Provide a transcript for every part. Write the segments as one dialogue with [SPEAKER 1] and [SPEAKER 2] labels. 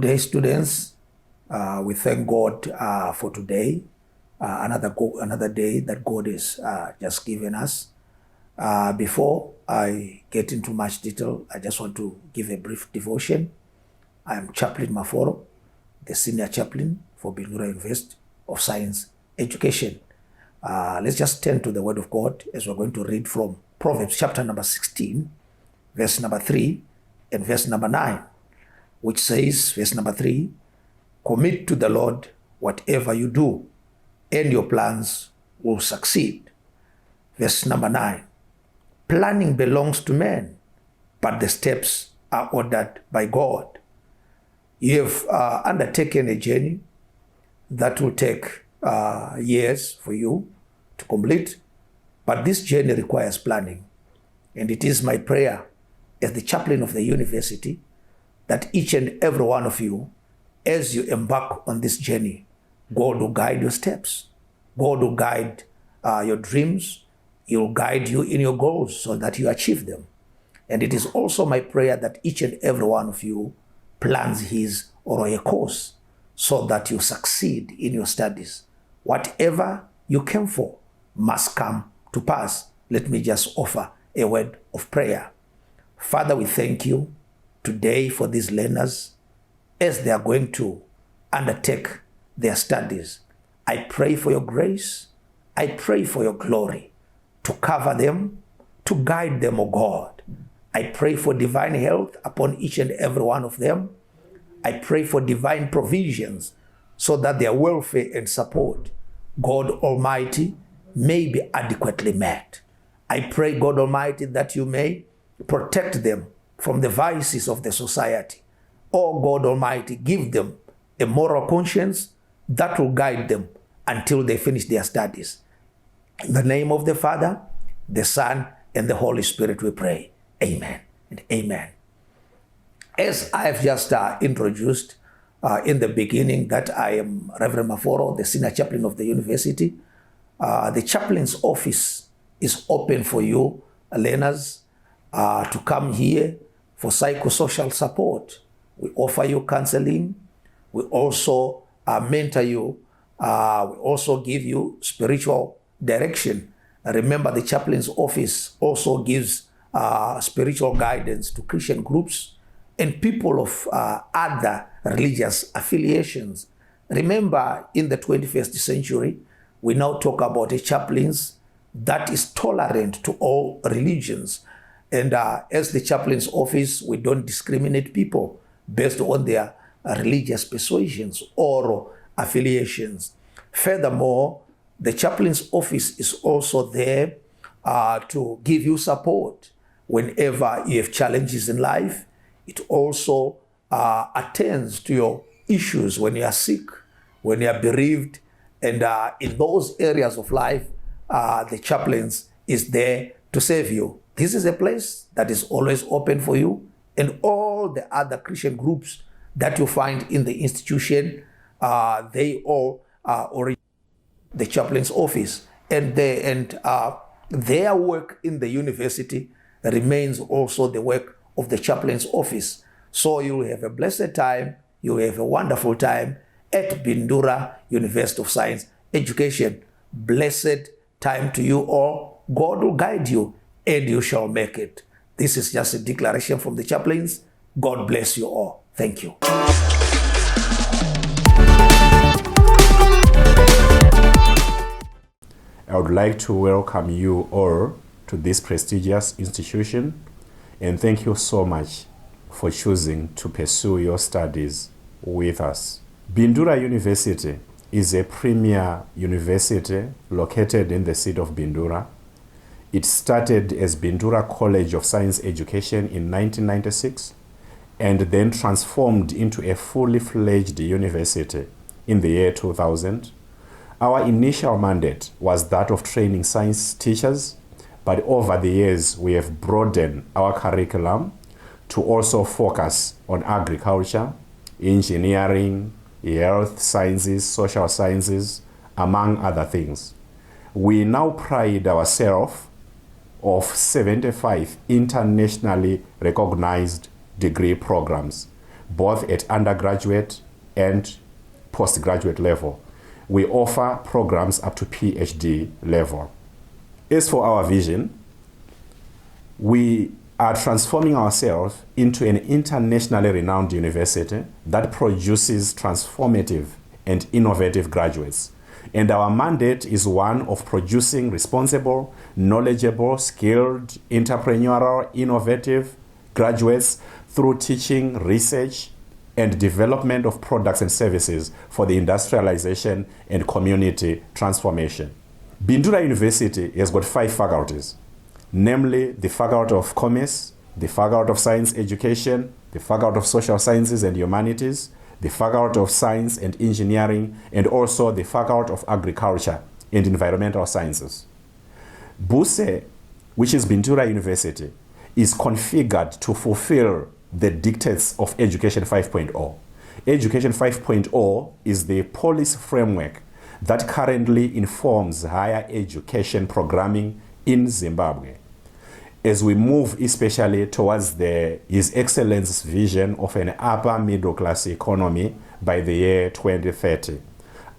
[SPEAKER 1] Good day, students. We thank God for today, another day that God has just given us. Before I get into much detail, I just want to give a brief devotion. I am Chaplain Maforo, the Senior Chaplain for Bindura University of Science Education. Let's just turn to the Word of God as we're going to read from Proverbs chapter number 16, verse number 3 and verse number 9, which says, verse number 3, commit to the Lord whatever you do, and your plans will succeed. Verse number 9, planning belongs to man, but the steps are ordered by God. You have undertaken a journey that will take years for you to complete, but this journey requires planning. And it is my prayer as the chaplain of the university that each and every one of you, as you embark on this journey, God will guide your steps. God will guide your dreams. He will guide you in your goals so that you achieve them. And it is also my prayer that each and every one of you plans his or her course so that you succeed in your studies. Whatever you came for must come to pass. Let me just offer a word of prayer. Father, we thank you today for these learners as they are going to undertake their studies. I pray for your grace. I pray for your glory to cover them, to guide them, O God. I pray for divine health upon each and every one of them. I pray for divine provisions so that their welfare and support, God Almighty, may be adequately met. I pray, God Almighty, that you may protect them from the vices of the society. Oh God Almighty, give them a moral conscience that will guide them until they finish their studies. In the name of the Father, the Son, and the Holy Spirit we pray. Amen and amen. As I've just introduced in the beginning that I am Reverend Maforo, the Senior Chaplain of the university, the chaplain's office is open for you learners to come here for psychosocial support. We offer you counseling. We also mentor you. We also give you spiritual direction. Remember, the chaplain's office also gives spiritual guidance to Christian groups and people of other religious affiliations. Remember, in the 21st century, we now talk about a chaplains that is tolerant to all religions. And as the chaplain's office, we don't discriminate people based on their religious persuasions or affiliations. Furthermore, the chaplain's office is also there to give you support whenever you have challenges in life. It also attends to your issues when you are sick, when you are bereaved, and in those areas of life, the chaplains is there to save you. This is a place that is always open for you, and all the other Christian groups that you find in the institution, they all are the chaplain's office, and their work in the university remains also the work of the chaplain's office. So you will have a blessed time, you will have a wonderful time at Bindura University of Science Education. Blessed time to you all. God will guide you and you shall make it. This is just a declaration from the chaplains. God bless you all. Thank you.
[SPEAKER 2] I would like to welcome you all to this prestigious institution and thank you so much for choosing to pursue your studies with us. Bindura University is a premier university located in the city of Bindura. It started as Bindura College of Science Education in 1996 and then transformed into a fully fledged university in the year 2000. Our initial mandate was that of training science teachers, but over the years we have broadened our curriculum to also focus on agriculture, engineering, health sciences, social sciences, among other things. We now pride ourselves of 75 internationally recognized degree programs, both at undergraduate and postgraduate level. We offer programs up to PhD level. As for our vision, we are transforming ourselves into an internationally renowned university that produces transformative and innovative graduates. And our mandate is one of producing responsible, knowledgeable, skilled, entrepreneurial, innovative graduates through teaching, research, and development of products and services for the industrialization and community transformation. Bindura University has got 5 faculties, namely the Faculty of Commerce, the Faculty of Science Education, the Faculty of Social Sciences and Humanities, the Faculty of Science and Engineering, and also the Faculty of Agriculture and Environmental Sciences. BUSE, which is Bindura University, is configured to fulfill the dictates of Education 5.0. Education 5.0 is the policy framework that currently informs higher education programming in Zimbabwe, as we move especially towards His Excellency's vision of an upper middle class economy by the year 2030.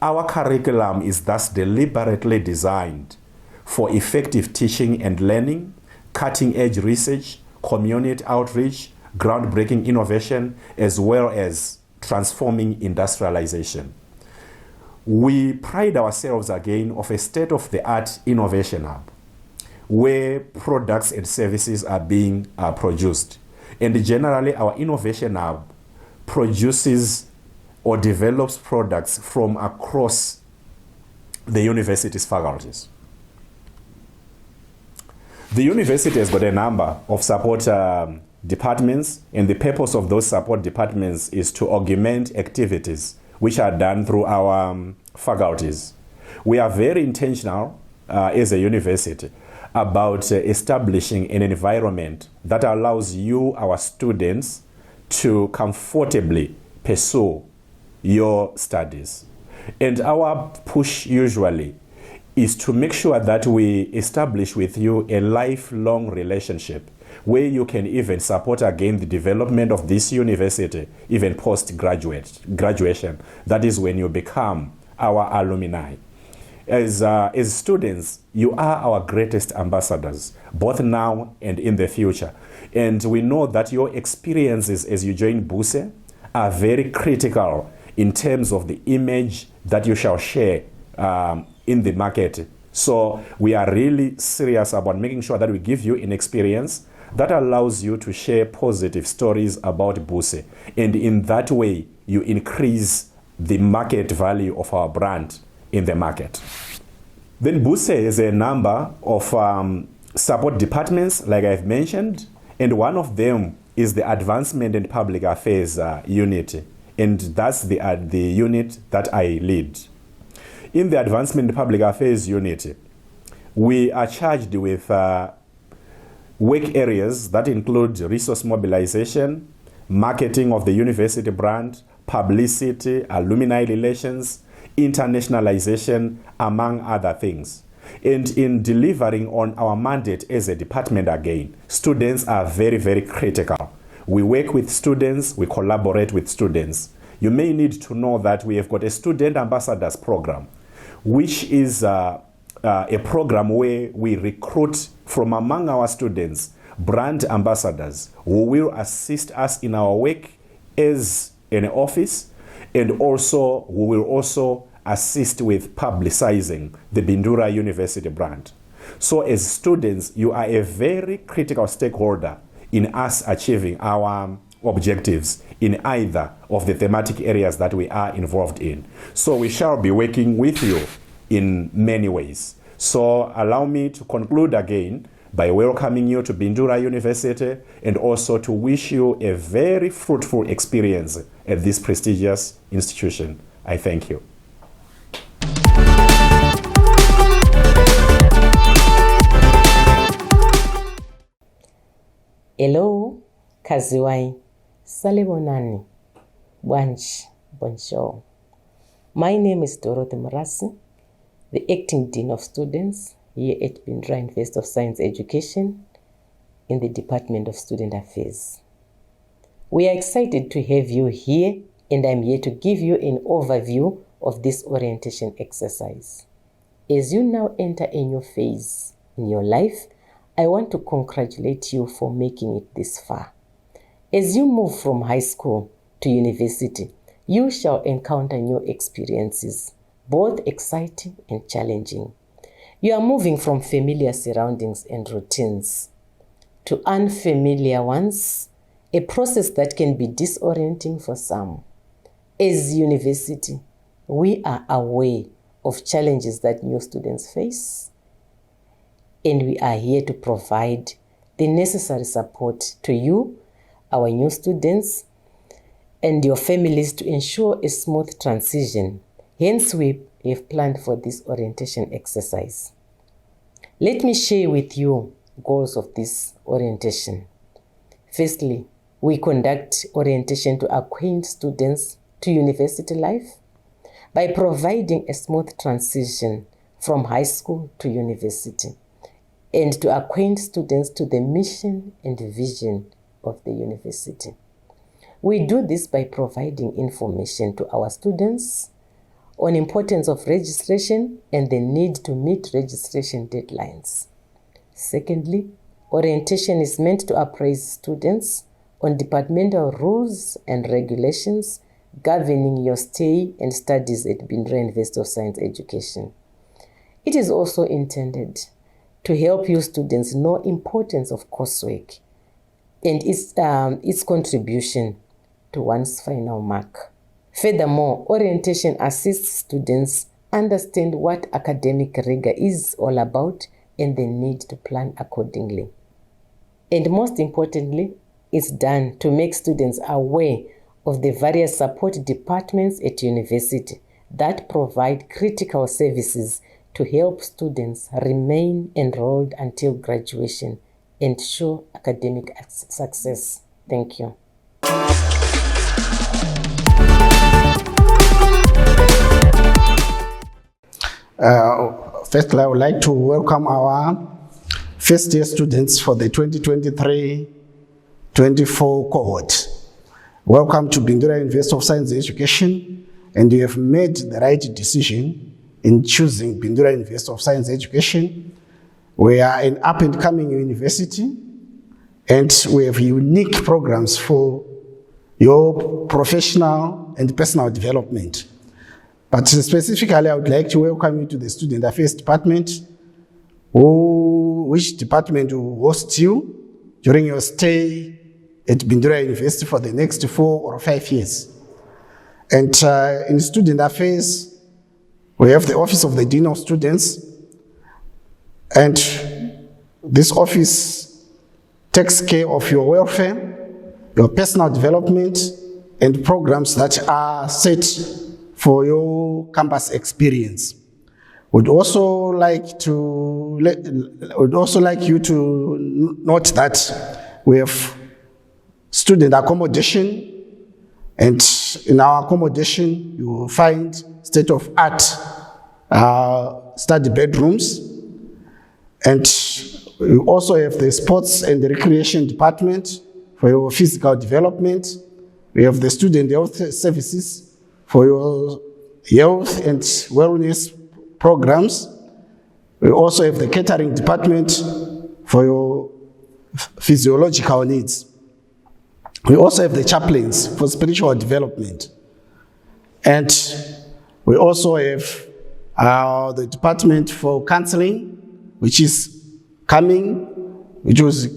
[SPEAKER 2] Our curriculum is thus deliberately designed for effective teaching and learning, cutting-edge research, community outreach, groundbreaking innovation, as well as transforming industrialization. We pride ourselves again of a state-of-the-art innovation hub, where products and services are being produced. And generally, our innovation hub produces or develops products from across the university's faculties. The university has got a number of support departments, and the purpose of those support departments is to augment activities which are done through our faculties. We are very intentional as a university about establishing an environment that allows you, our students, to comfortably pursue your studies. And our push usually is to make sure that we establish with you a lifelong relationship where you can even support again the development of this university, even graduation. That is when you become our alumni. As students, you are our greatest ambassadors, both now and in the future. And we know that your experiences as you join BUSE are very critical in terms of the image that you shall share in the market. So we are really serious about making sure that we give you an experience that allows you to share positive stories about BUSE. And in that way, you increase the market value of our brand in the market. Then BUSE has a number of support departments, like I've mentioned, and one of them is the Advancement and Public Affairs unit, and that's the unit that I lead. In the Advancement and Public Affairs unit, we are charged with work areas that include resource mobilization, marketing of the university brand, publicity, alumni relations, internationalization, among other things. And in delivering on our mandate as a department again, students are very, very critical. We work with students, we collaborate with students. You may need to know that we have got a student ambassadors program, which is a program where we recruit from among our students brand ambassadors who will assist us in our work as an office, and also who will also assist with publicizing the Bindura University brand. So as students, you are a very critical stakeholder in us achieving our objectives in either of the thematic areas that we are involved in. So we shall be working with you in many ways. So allow me to conclude again by welcoming you to Bindura University and also to wish you a very fruitful experience at this prestigious institution. I thank you.
[SPEAKER 3] Hello, Kaziwai, Salibonani, Bwanji, Bonjour. My name is Dorothy Murasi, the Acting Dean of Students here at Bindura University of Science Education in the Department of Student Affairs. We are excited to have you here, and I'm here to give you an overview of this orientation exercise. As you now enter a new phase in your life, I want to congratulate you for making it this far. As you move from high school to university, you shall encounter new experiences, both exciting and challenging. You are moving from familiar surroundings and routines to unfamiliar ones, a process that can be disorienting for some. As university, we are aware of challenges that new students face, and we are here to provide the necessary support to you, our new students, and your families to ensure a smooth transition. Hence, we have planned for this orientation exercise. Let me share with you goals of this orientation. Firstly, we conduct orientation to acquaint students to university life by providing a smooth transition from high school to university, and to acquaint students to the mission and vision of the university. We do this by providing information to our students on importance of registration and the need to meet registration deadlines. Secondly, orientation is meant to apprise students on departmental rules and regulations governing your stay and studies at Bindura University of Science Education. It is also intended to help you students know importance of coursework and its contribution to one's final mark. Furthermore, orientation assists students understand what academic rigor is all about and the need to plan accordingly. And most importantly, it's done to make students aware of the various support departments at university that provide critical services to help students remain enrolled until graduation and show academic success. Thank you.
[SPEAKER 4] Firstly, I would like to welcome our first year students for the 2023-24 cohort. Welcome to Bindura University of Science Education, and you have made the right decision in choosing Bindura University of Science Education. We are an up-and-coming university, and we have unique programs for your professional and personal development. But specifically, I would like to welcome you to the Student Affairs Department, which department will host you during your stay at Bindura University for the next 4 or 5 years. And in Student Affairs, we have the Office of the Dean of Students, and this office takes care of your welfare, your personal development, and programs that are set for your campus experience. Would also like you to note that we have student accommodation, and in our accommodation you will find state-of-art study bedrooms, and we also have the sports and the recreation department for your physical development. We have the student health services for your health and wellness programs. We also have the catering department for your physiological needs. We also have the chaplains for spiritual development. And we also have the department for counseling, which is coming, which was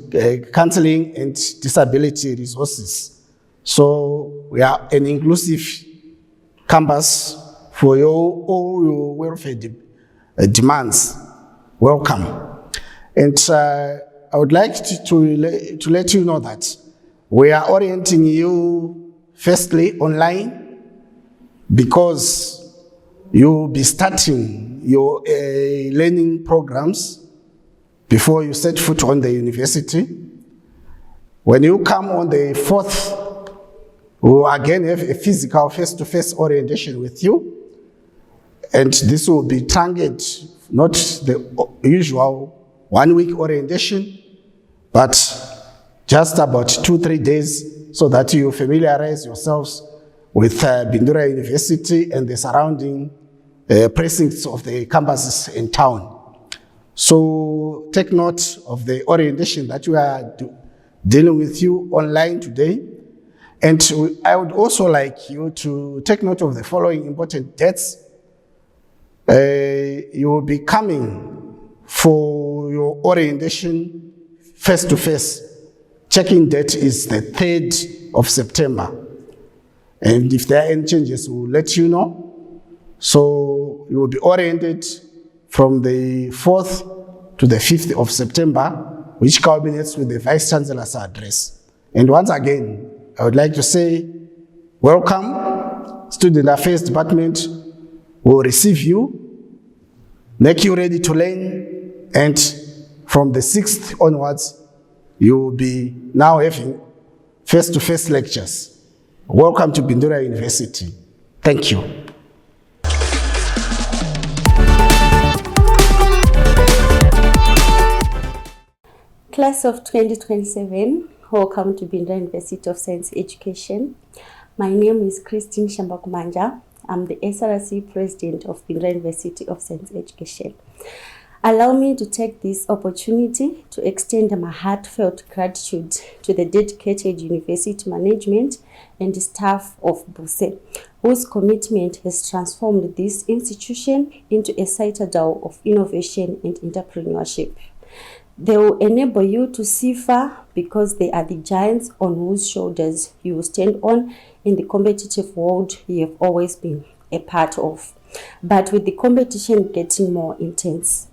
[SPEAKER 4] counseling and disability resources. So we are an inclusive campus for all your welfare demands. Welcome. And I would like to let you know that we are orienting you firstly online, because you'll be starting your learning programs before you set foot on the university. When you come on the 4th, we will again have a physical face-to-face orientation with you. And this will be truncated, not the usual 1 week orientation, but just about 2-3 days so that you familiarize yourselves with Bindura University and the surrounding precincts of the campuses in town. So take note of the orientation that we are dealing with you online today. And I would also like you to take note of the following important dates. You will be coming for your orientation face-to-face. Check-in date is the 3rd of September. And if there are any changes, we'll let you know. So you will be oriented from the 4th to the 5th of September, which culminates with the Vice Chancellor's address. And once again, I would like to say, welcome. Student Affairs Department will receive you, make you ready to learn, and from the 6th onwards, you will be now having face-to-face lectures. Welcome to Bindura University. Thank you.
[SPEAKER 5] Class of 2027, welcome to Bindura University of Science Education. My name is Christine Shambakumanja. I'm the SRC President of Bindura University of Science Education. Allow me to take this opportunity to extend my heartfelt gratitude to the dedicated university management and staff of BUSE, whose commitment has transformed this institution into a citadel of innovation and entrepreneurship. They will enable you to see far because they are the giants on whose shoulders you will stand on in the competitive world you have always been a part of, but with the competition getting more intense.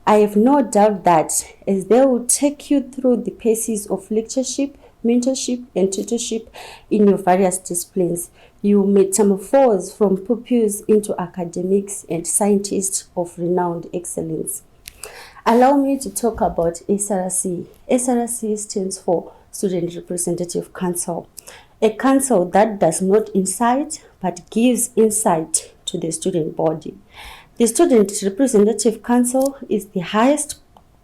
[SPEAKER 5] I have no doubt that as they will take you through the paces of lectureship, mentorship, and tutorship in your various disciplines, you will metamorphose from pupils into academics and scientists of renowned excellence. Allow me to talk about SRC. SRC stands for Student Representative Council, a council that does not incite but gives insight to the student body. The Student Representative Council is the highest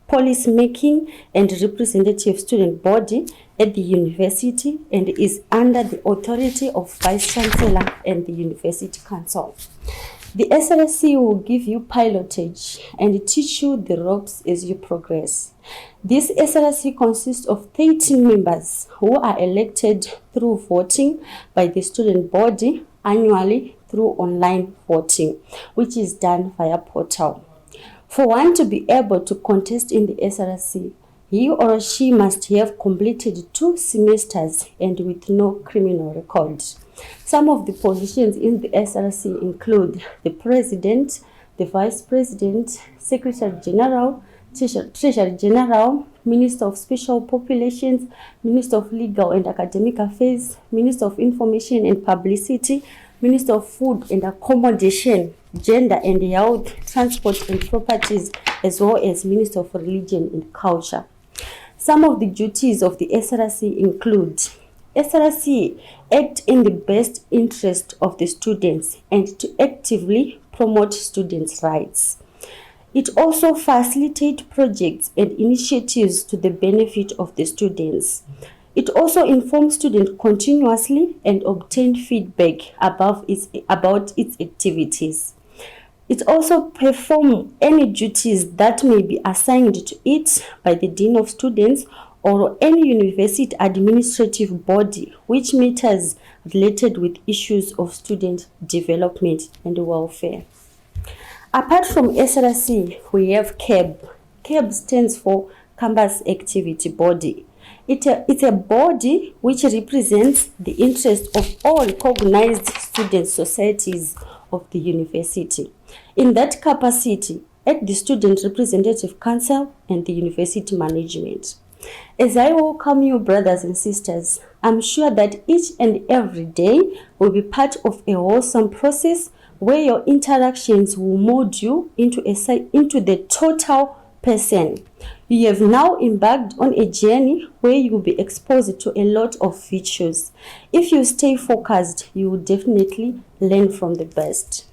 [SPEAKER 5] policy-making and representative student body at the university and is under the authority of Vice Chancellor and the University Council. The SRC will give you pilotage and teach you the ropes as you progress. This SRC consists of 13 members who are elected through voting by the student body annually through online voting, which is done via portal. For one to be able to contest in the SRC, he or she must have completed 2 semesters and with no criminal record. Some of the positions in the SRC include the President, the Vice President, Secretary General, Treasurer General, Minister of Special Populations, Minister of Legal and Academic Affairs, Minister of Information and Publicity, Minister of Food and Accommodation, Gender and Health, Transport and Properties, as well as Minister of Religion and Culture. Some of the duties of the SRC include SRC act in the best interest of the students and to actively promote students' rights. It also facilitates projects and initiatives to the benefit of the students. It also informs students continuously and obtains feedback about its activities. It also performs any duties that may be assigned to it by the Dean of Students or any university administrative body which matters related with issues of student development and welfare. Apart from SRC, we have CAB. CAB stands for Campus Activity Body. It's a body which represents the interests of all recognized student societies of the university. In that capacity, at the Student Representative Council and the University Management. As I welcome you, brothers and sisters, I'm sure that each and every day will be part of a wholesome process where your interactions will mold you into the total person. You have now embarked on a journey where you will be exposed to a lot of features. If you stay focused, you will definitely learn from the best.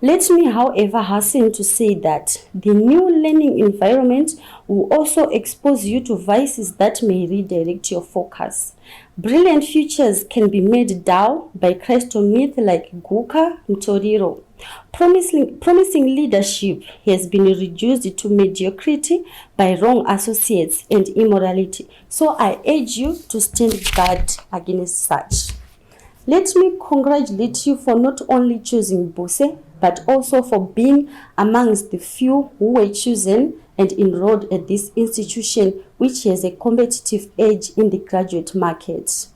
[SPEAKER 5] Let me, however, hasten to say that the new learning environment will also expose you to vices that may redirect your focus. Brilliant futures can be made DAO by Cresto myth like Guka Mtoriro. Promising leadership has been reduced to mediocrity by wrong associates and immorality. So I urge you to stand guard against such. Let me congratulate you for not only choosing Buse, but also for being amongst the few who were chosen and enrolled at this institution, which has a competitive edge in the graduate market.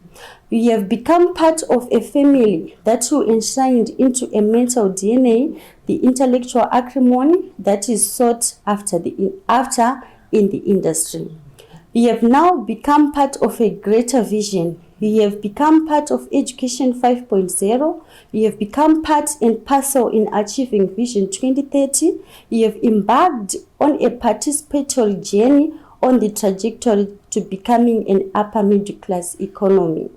[SPEAKER 5] You have become part of a family that you enshrined into a mental DNA, the intellectual acrimony that is sought after in the industry. You have now become part of a greater vision. You have become part of Education 5.0. You have become part and parcel in achieving Vision 2030. You have embarked on a participatory journey on the trajectory to becoming an upper middle class economy.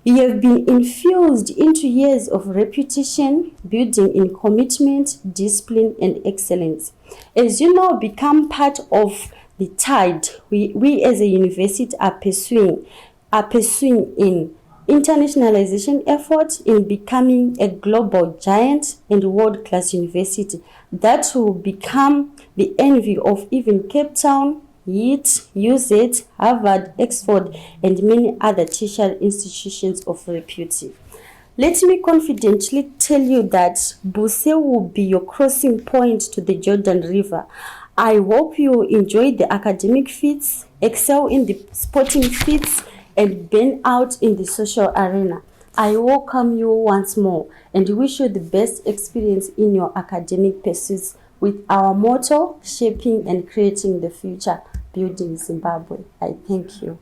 [SPEAKER 5] You have been infused into years of reputation, building in commitment, discipline, and excellence. As you now become part of the tide we as a university are pursuing in internationalization efforts in becoming a global giant and world-class university that will become the envy of even Cape Town, YIT, UZ, Harvard, Oxford, and many other tertiary institutions of repute. Let me confidently tell you that Buse will be your crossing point to the Jordan River. I hope you enjoy the academic feats, excel in the sporting feats, and burn out in the social arena. I welcome you once more and wish you the best experience in your academic pursuits with our motto, shaping and creating the future, building Zimbabwe. I thank you.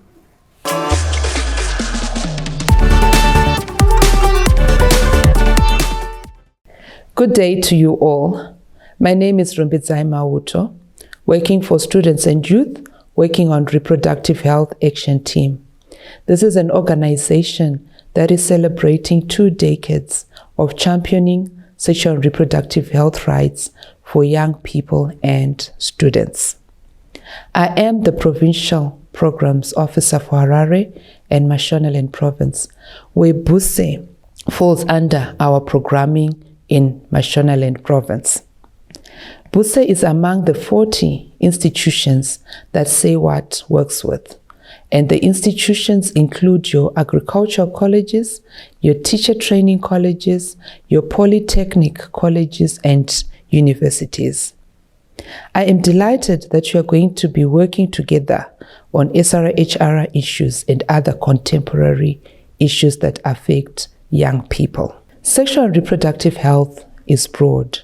[SPEAKER 6] Good day to you all. My name is Rumbidzai Mauto, working for students and youth, working on Reproductive Health Action Team. This is an organization that is celebrating 2 decades of championing sexual and reproductive health rights for young people and students. I am the Provincial Programs Officer for Harare and Mashonaland Province, where Buse falls under our programming in Mashonaland Province. Buse is among the 40 institutions that SAYWAT works with, and the institutions include your agricultural colleges, your teacher training colleges, your polytechnic colleges, and universities. I am delighted that you are going to be working together on SRHR issues and other contemporary issues that affect young people. Sexual and reproductive health is broad,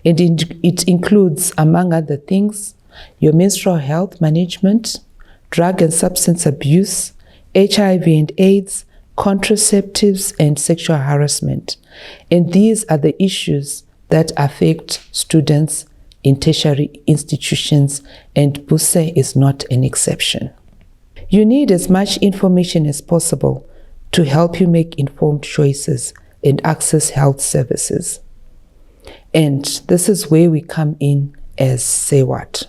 [SPEAKER 6] and it includes, among other things, your menstrual health management, drug and substance abuse, HIV and AIDS, contraceptives, and sexual harassment. And these are the issues that affect students in tertiary institutions, and Buse is not an exception. You need as much information as possible to help you make informed choices and access health services. And this is where we come in as SAYWAT.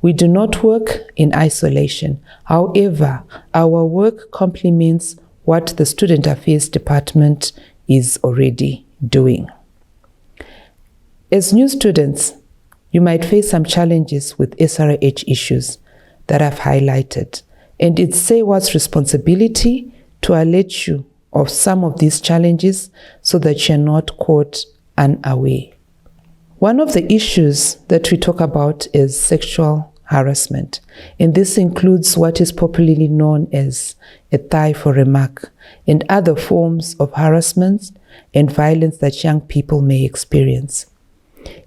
[SPEAKER 6] We do not work in isolation. However, our work complements what the Student Affairs Department is already doing. As new students, you might face some challenges with SRH issues that I've highlighted, and it's SAYWAT's responsibility to alert you of some of these challenges so that you're not caught unaware. One of the issues that we talk about is sexual harassment, and this includes what is popularly known as a thigh for a mark and other forms of harassment and violence that young people may experience.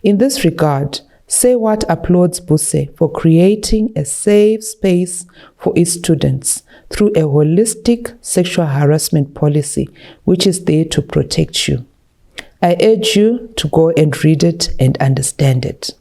[SPEAKER 6] In this regard, SAYWAT applauds Buse for creating a safe space for its students through a holistic sexual harassment policy, which is there to protect you. I urge you to go and read it and understand it.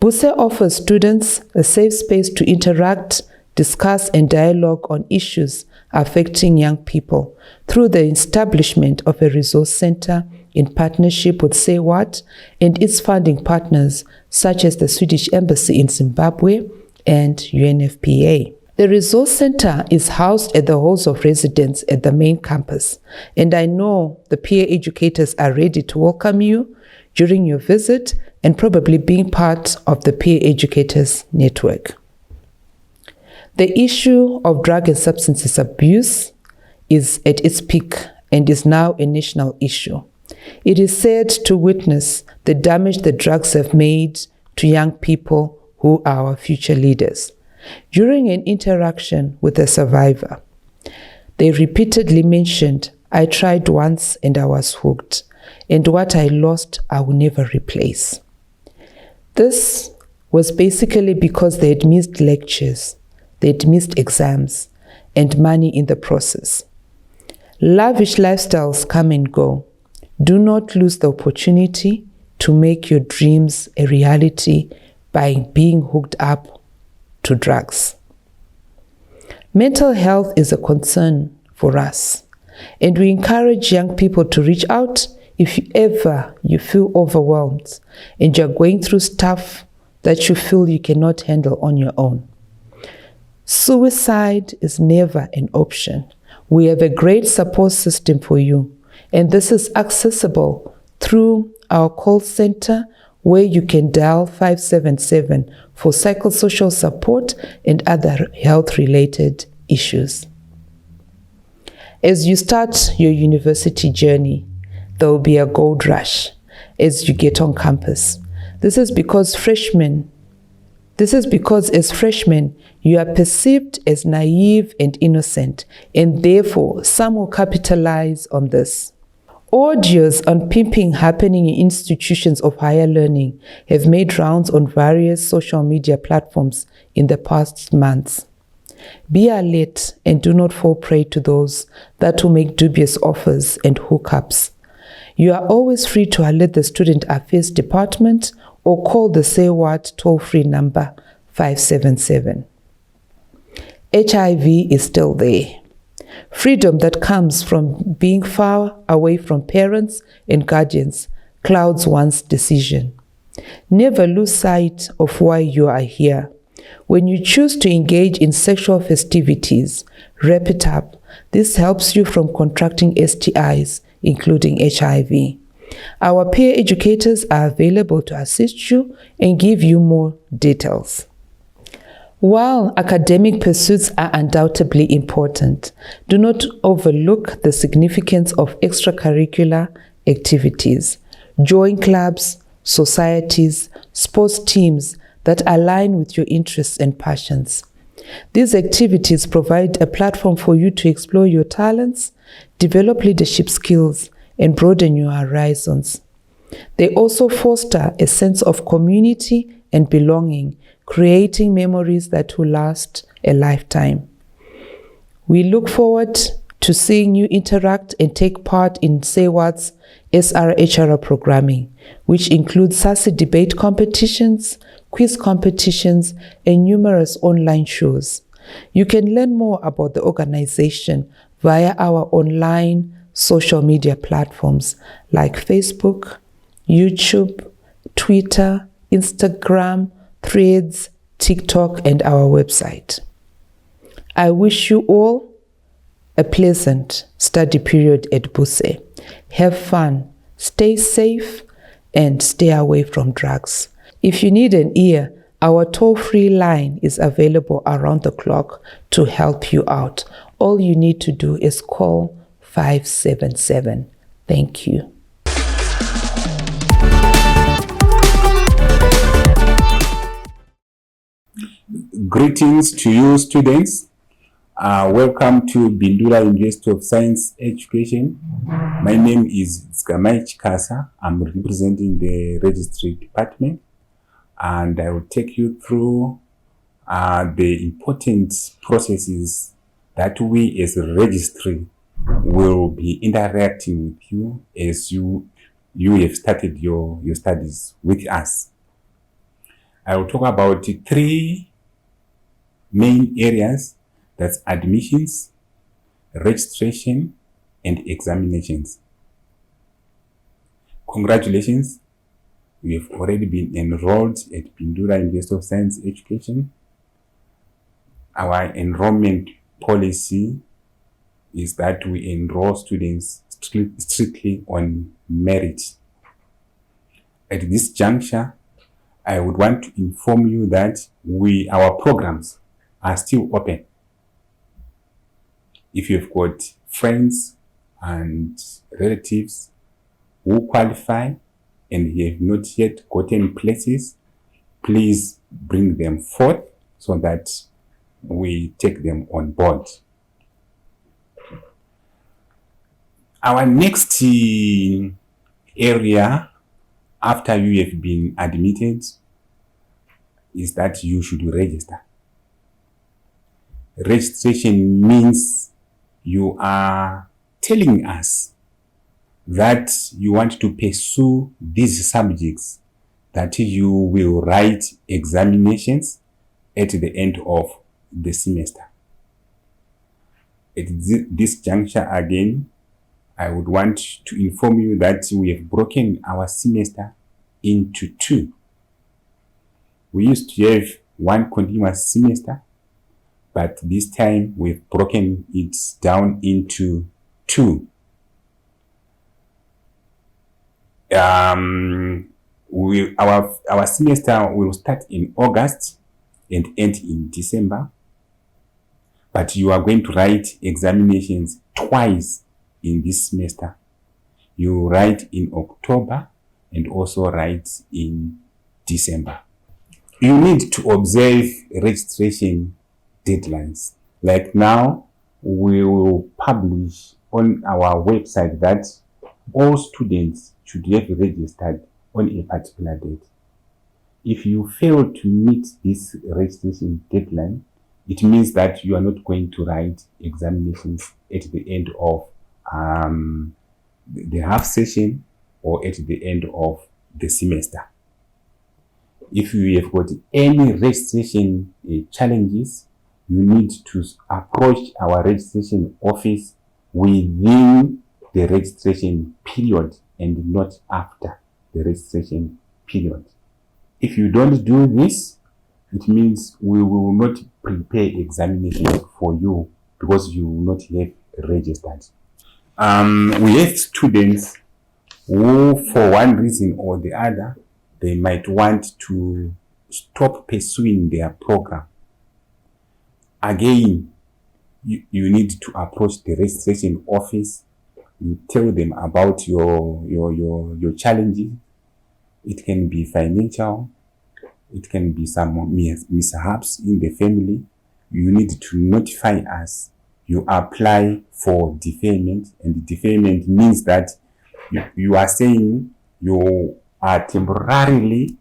[SPEAKER 6] Buse offers students a safe space to interact, discuss, and dialogue on issues affecting young people through the establishment of a resource center in partnership with SAYWAT and its funding partners such as the Swedish Embassy in Zimbabwe and UNFPA. The resource center is housed at the halls of residence at the main campus, and I know the peer educators are ready to welcome you during your visit and probably being part of the peer educators network. The issue of drug and substances abuse is at its peak and is now a national issue. It is sad to witness the damage that drugs have made to young people who are our future leaders. During an interaction with a survivor, they repeatedly mentioned, "I tried once and I was hooked, and what I lost I will never replace." This was basically because they had missed lectures, they had missed exams, and money in the process. Lavish lifestyles come and go. Do not lose the opportunity to make your dreams a reality by being hooked up to drugs. Mental health is a concern for us, and we encourage young people to reach out if you feel overwhelmed and you're going through stuff that you feel you cannot handle on your own. Suicide is never an option. We have a great support system for you, and this is accessible through our call center, where you can dial 577 for psychosocial support and other health-related issues. As you start your university journey, there will be a gold rush as you get on campus. This is because as freshmen, you are perceived as naive and innocent, and therefore some will capitalize on this. Audios on pimping happening in institutions of higher learning have made rounds on various social media platforms in the past months. Be alert and do not fall prey to those that will make dubious offers and hookups. You are always free to alert the Student Affairs Department or call the Say What toll-free number 577. HIV is still there. Freedom that comes from being far away from parents and guardians clouds one's decision. Never lose sight of why you are here. When you choose to engage in sexual festivities, wrap it up. This helps you from contracting STIs, including HIV. Our peer educators are available to assist you and give you more details. While academic pursuits are undoubtedly important, do not overlook the significance of extracurricular activities. Join clubs, societies, sports teams that align with your interests and passions. These activities provide a platform for you to explore your talents, develop leadership skills, and broaden your horizons. They also foster a sense of community and belonging, creating memories that will last a lifetime. We look forward to seeing you interact and take part in Say What's SRHR programming, which includes SASI debate competitions, quiz competitions, and numerous online shows. You can learn more about the organization via our online social media platforms like Facebook, YouTube, Twitter, Instagram, Threads, TikTok, and our website. I wish you all a pleasant study period at Buse. Have fun, stay safe, and stay away from drugs. If you need an ear, our toll-free line is available around the clock to help you out. All you need to do is call 577. Thank you.
[SPEAKER 2] Greetings to you, students. Welcome to Bindura University of Science Education. My name is Zgamai Chikasa. I'm representing the Registry Department, and I will take you through the important processes that we as a registry will be interacting with you as you have started your studies with us. I will talk about 3 main areas. That's admissions, registration, and examinations. Congratulations, we have already been enrolled at Bindura University of Science Education. Our enrollment policy is that we enroll students strictly on merit. At this juncture, I would want to inform you that our programs are still open. If you've got friends and relatives who qualify and you have not yet gotten places, please bring them forth so that we take them on board. Our next area after you have been admitted is that you should register. Registration means you are telling us that you want to pursue these subjects, that you will write examinations at the end of the semester. At this juncture again, I would want to inform you that we have broken our semester into two. We used to have one continuous semester, but this time we've broken it down into two. Our semester will start in August and end in December, but you are going to write examinations twice in this semester. You write in October and also write in December. You need to observe registration deadlines. Like now, we will publish on our website that all students should have registered on a particular date. If you fail to meet this registration deadline, it means that you are not going to write examinations at the end of the half session or at the end of the semester. If you have got any registration challenges, you need to approach our registration office within the registration period and not after the registration period. If you don't do this, it means we will not prepare examinations for you because you will not have registered. We have students who, for one reason or the other, they might want to stop pursuing their program. Again, you need to approach the registration office. You tell them about your challenges. It can be financial. It can be some mishaps in the family. You need to notify us. You apply for deferment, and deferment means that you are saying you are temporarily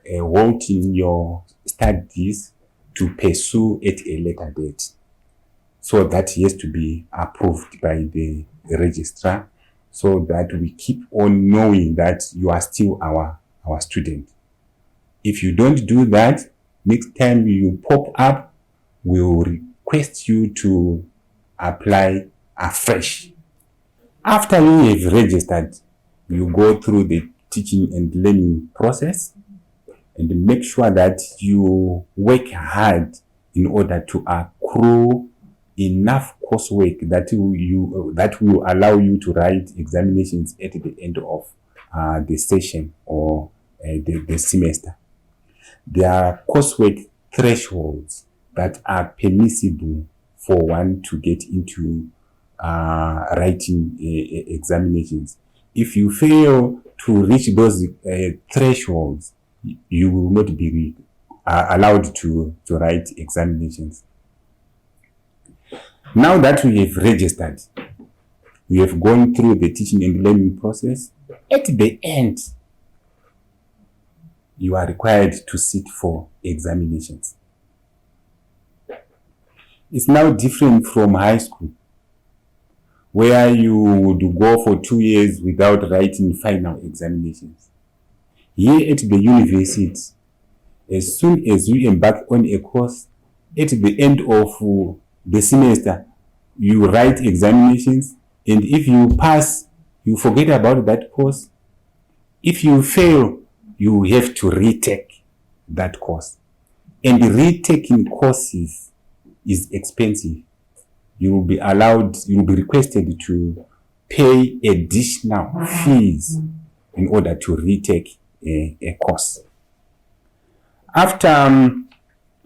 [SPEAKER 2] halting your studies to pursue at a later date. So that has to be approved by the registrar so that we keep on knowing that you are still our student. If you don't do that, next time you pop up, we will request you to apply afresh. After you have registered, you go through the teaching and learning process and make sure that you work hard in order to accrue enough coursework that will allow you to write examinations at the end of the session or the semester. There are coursework thresholds that are permissible for one to get into writing examinations. If you fail to reach those thresholds, you will not be allowed to write examinations. Now that we have registered, we have gone through the teaching and learning process, at the end, you are required to sit for examinations. It's now different from high school, where you would go for 2 years without writing final examinations. Here at the university, as soon as you embark on a course, at the end of the semester, you write examinations, and if you pass, you forget about that course. If you fail, you have to retake that course. And retaking courses is expensive. You will be requested to pay additional fees in order to retake a course. After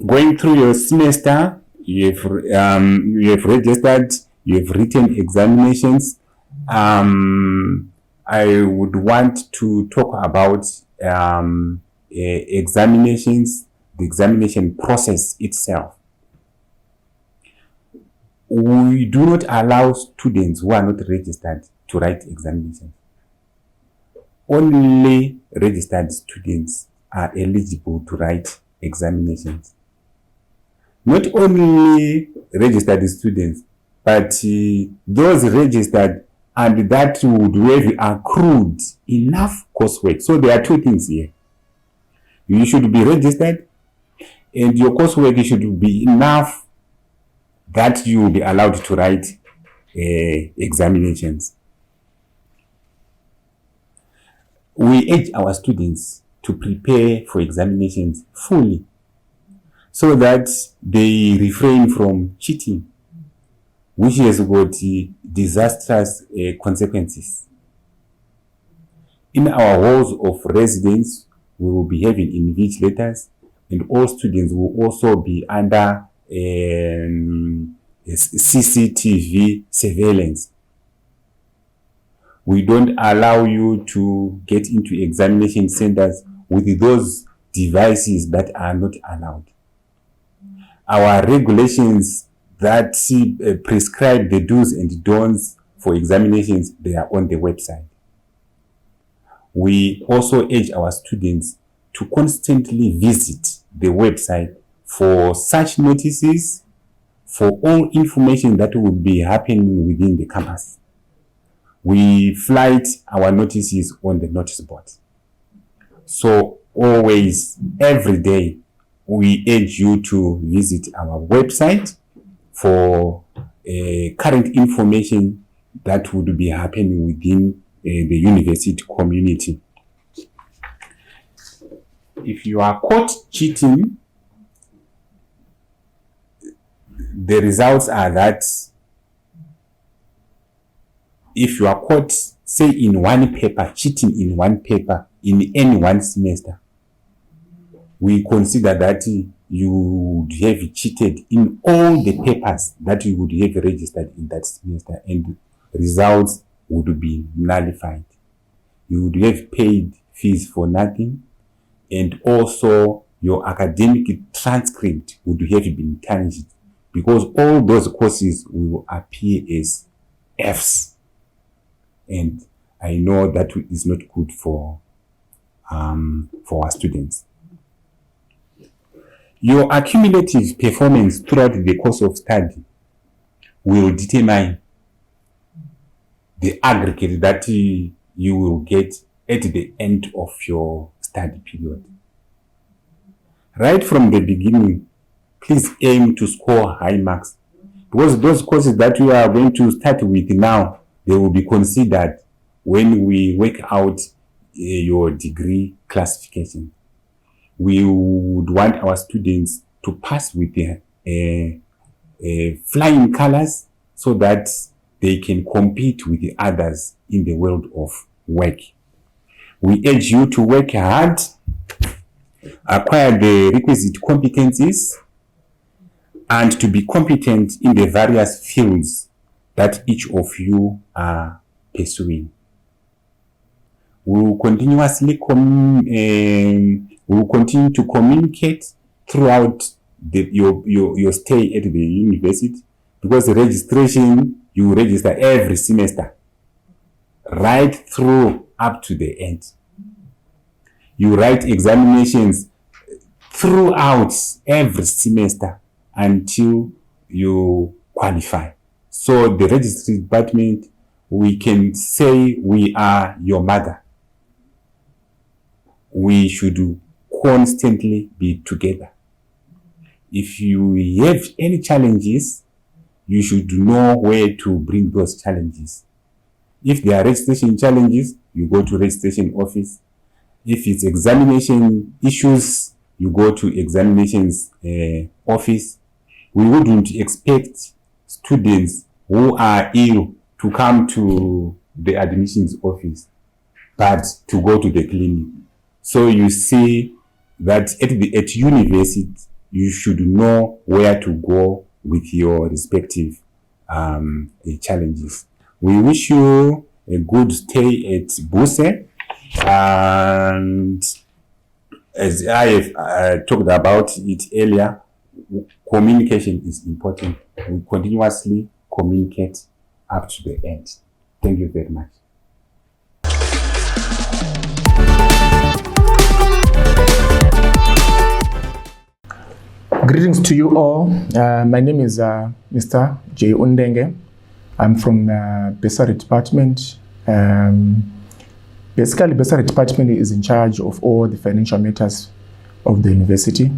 [SPEAKER 2] going through your semester, you have registered, you have written examinations. I would want to talk about examinations, the examination process itself. We do not allow students who are not registered to write examinations. Only registered students are eligible to write examinations. Not only registered students, but those registered and that would have accrued enough coursework. So there are two things here. You should be registered and your coursework should be enough that you will be allowed to write examinations. We urge our students to prepare for examinations fully so that they refrain from cheating, which has got disastrous consequences. In our halls of residence, we will be having invigilators, and all students will also be under CCTV surveillance. We don't allow you to get into examination centers with those devices that are not allowed. Our regulations that prescribe the do's and don'ts for examinations, they are on the website. We also urge our students to constantly visit the website for such notices, for all information that will be happening within the campus. We flight our notices on the notice board. So always, every day, we urge you to visit our website for current information that would be happening within the university community. If you are caught cheating, the results are that if you are caught, say, in one paper, cheating in one paper, in any one semester, we consider that you would have cheated in all the papers that you would have registered in that semester, and results would be nullified. You would have paid fees for nothing, and also your academic transcript would have been tarnished, because all those courses will appear as Fs. And I know that is not good for our students. Your accumulative performance throughout the course of study will determine the aggregate that you will get at the end of your study period. Right from the beginning, please aim to score high marks, because those courses that you are going to start with now, they will be considered when we work out your degree classification. We would want our students to pass with flying colors so that they can compete with the others in the world of work. We urge you to work hard, acquire the requisite competencies, and to be competent in the various fields that each of you are pursuing. We will continue to communicate throughout your stay at the university, because the registration, you register every semester, right through up to the end. You write examinations throughout every semester until you qualify. So the registry department, we can say we are your mother. We should constantly be together. If you have any challenges, you should know where to bring those challenges. If there are registration challenges, you go to registration office. If it's examination issues, you go to examinations office. we wouldn't expect students who are ill to come to the admissions office, but to go to the clinic. So you see that at university, you should know where to go with your respective challenges. We wish you a good stay at Buse, and as I have talked about it earlier, communication is important. We continuously communicate up to the end. Thank you very much.
[SPEAKER 7] Greetings to you all. My name is Mr. J. Undenge. I'm from Bursary Department. Basically, Bursary Department is in charge of all the financial matters of the university.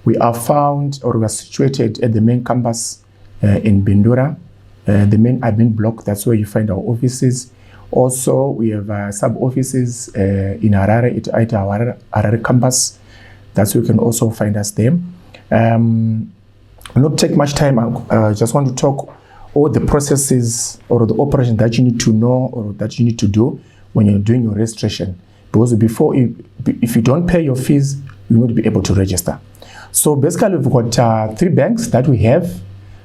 [SPEAKER 7] We are found, or we are situated at the main campus in Bindura, the main admin block. That's where you find our offices. Also, we have sub-offices in Harare, at our Harare campus. That's where you can also find us there. Not take much time. I just want to talk all the processes or the operations that you need to know or that you need to do when you're doing your registration. Because before, if you don't pay your fees, you won't be able to register. So basically, we've got 3 banks that we have.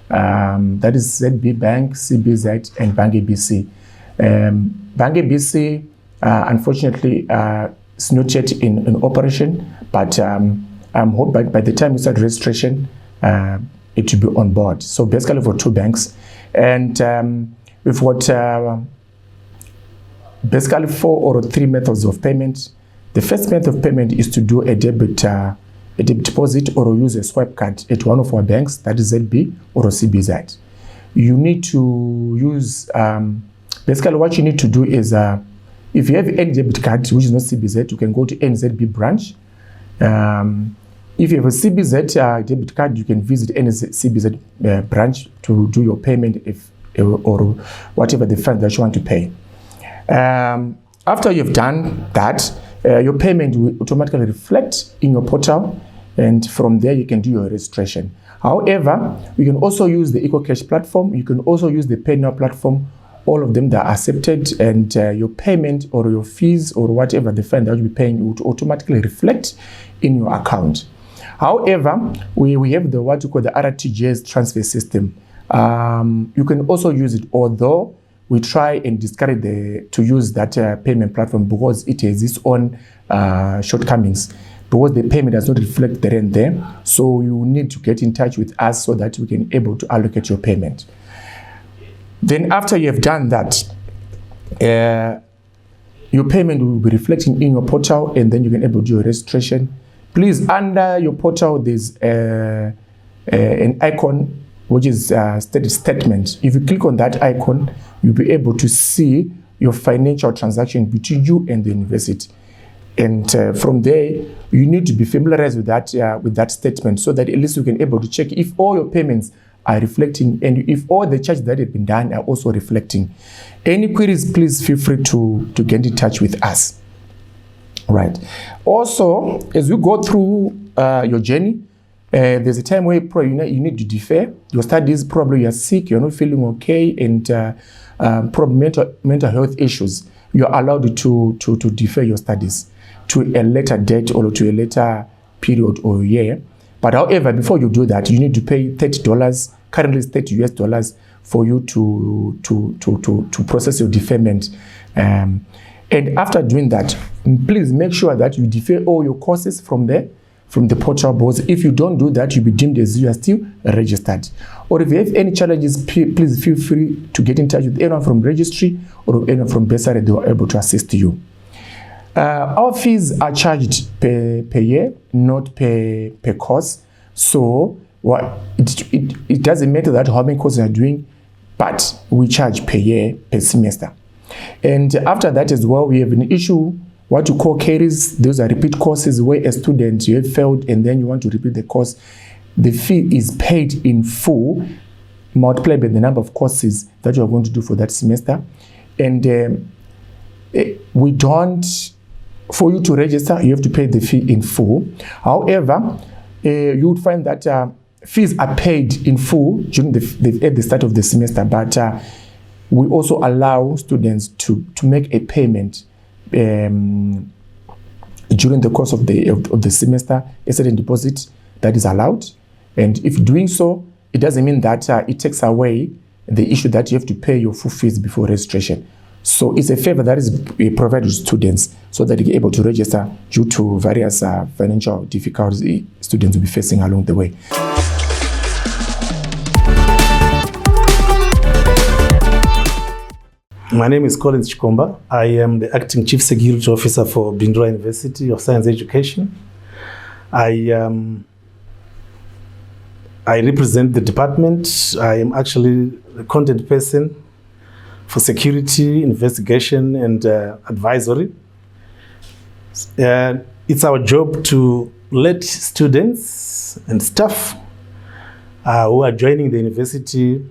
[SPEAKER 7] That is ZB Bank, CBZ, and Bank ABC. Bank ABC, unfortunately, is not yet in operation, but I'm hoping by the time you start registration, it will be on board. So basically for 2 banks, and we've got basically 4 or 3 methods of payment. The first method of payment is to do a debit deposit or use a swipe card at one of our banks, that is ZB or CBZ. You need to use, basically what you need to do is, if you have any debit card, which is not CBZ, you can go to NZB branch. If you have a CBZ debit card, you can visit any CBZ branch to do your payment or whatever the fund that you want to pay. After you've done that, your payment will automatically reflect in your portal, and from there you can do your registration. However, you can also use the EcoCash platform. You can also use the PayNow platform. All of them that are accepted, and your payment or your fees or whatever the fund that you'll be paying would automatically reflect in your account. However, we have what we call the RTGS transfer system. You can also use it, although we try and discourage to use that payment platform because it has its own shortcomings, because the payment does not reflect the rent there. So you need to get in touch with us so that we can able to allocate your payment. Then after you have done that, your payment will be reflecting in your portal, and then you can able to do your registration. Please, under your portal, there's an icon which is statement. If you click on that icon, you'll be able to see your financial transaction between you and the university. And from there, you need to be familiarized with that statement, so that at least you can able to check if all your payments are reflecting, and if all the charges that have been done are also reflecting. Any queries, please feel free to get in touch with us. Right. Also, as we go through your journey, there's a time where probably you need to defer your studies. Probably you are sick, you're not feeling okay, and probably mental health issues. You're allowed to defer your studies to a later date or to a later period or year. But however, before you do that, you need to pay $30, currently it's $30 for you to process your deferment. And after doing that, please make sure that you defer all your courses from the portal, because if you don't do that, you'll be deemed as you are still registered. Or if you have any challenges, please feel free to get in touch with anyone from Registry or anyone from Bursary. They are able to assist you. Our fees are charged per year, not per course. So it doesn't matter that how many courses you are doing, but we charge per year, per semester. And after that as well, we have an issue, what you call carries. Those are repeat courses where a student, you have failed and then you want to repeat the course. The fee is paid in full, multiplied by the number of courses that you are going to do for that semester. And we don't, for you to register, you have to pay the fee in full. However, you would find that fees are paid in full during at the start of the semester, but we also allow students to make a payment during the course of the semester, a certain deposit that is allowed. And if doing so, it doesn't mean that it takes away the issue that you have to pay your full fees before registration. So it's a favor that is provided to students so that they're able to register due to various financial difficulties students will be facing along the way.
[SPEAKER 8] My name is Collins Chikomba. I am the Acting Chief Security Officer for Bindura University of Science Education. I represent the department. I am actually the content person for security, investigation, and advisory. It's our job to let students and staff who are joining the university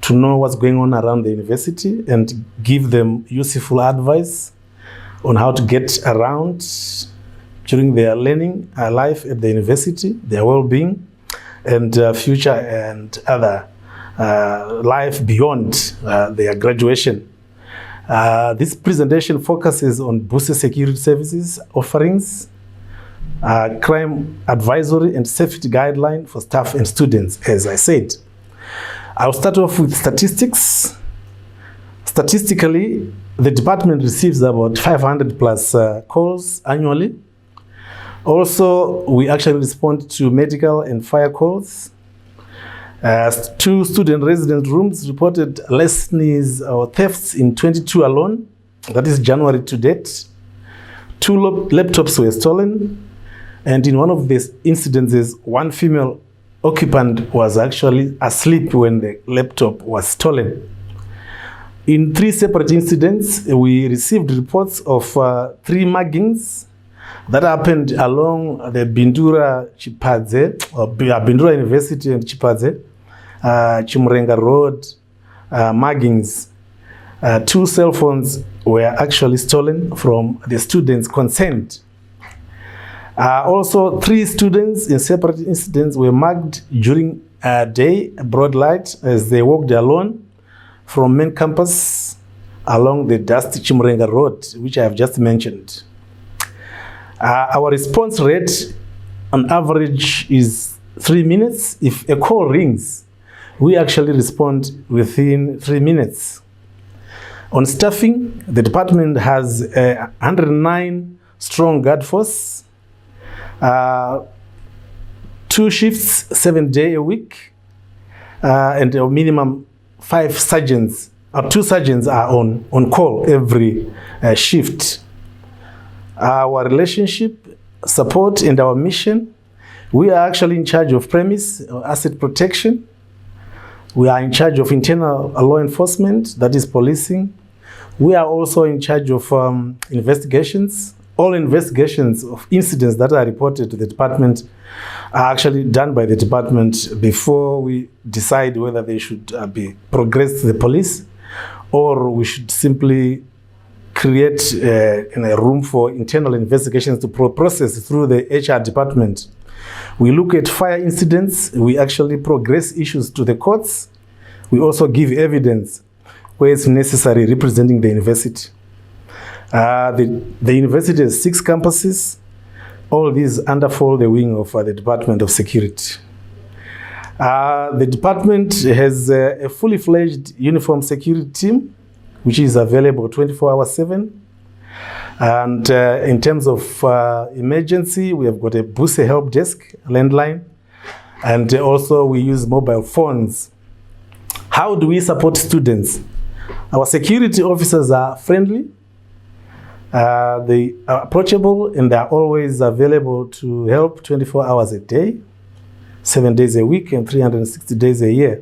[SPEAKER 8] to know what's going on around the university and give them useful advice on how to get around during their learning life at the university, their well-being, and future and other life beyond their graduation. This presentation focuses on boosted security services offerings, crime advisory and safety guideline for staff and students, as I said. I'll start off with statistics. Statistically, the department receives about 500 plus calls annually. Also, we actually respond to medical and fire calls. 2 student resident rooms reported larcenies or thefts in 22 alone. That is January to date. 2 laptops were stolen. And in one of these incidences, 1 female occupant was actually asleep when the laptop was stolen. In 3 separate incidents, we received reports of 3 muggings that happened along the Bindura Bindura University and Chipadze, Chimurenga Road, muggings. 2 cell phones were actually stolen from the students' consent. Also, 3 students in separate incidents were mugged during day, broad light, as they walked alone from main campus along the dusty Chimurenga Road, which I have just mentioned. Our response rate on average is 3 minutes. If a call rings, we actually respond within 3 minutes. On staffing, the department has a 109 strong guard force, 2 shifts, 7 days a week, and a minimum 5 sergeants, or 2 sergeants are on call every shift. Our relationship, support, and our mission, we are actually in charge of premise or asset protection. We are in charge of internal law enforcement, that is policing. We are also in charge of investigations. All investigations of incidents that are reported to the department are actually done by the department before we decide whether they should be progressed to the police, or we should simply create a room for internal investigations to process through the HR department. We look at fire incidents. We actually progress issues to the courts. We also give evidence where it's necessary representing the university. The university has 6 campuses. All these underfall the wing of the Department of Security. The department has a fully fledged uniform security team, which is available 24/7. And in terms of emergency, we have got a Buse help desk, landline, and also we use mobile phones. How do we support students? Our security officers are friendly, they are approachable, and they are always available to help 24 hours a day, 7 days a week, and 360 days a year.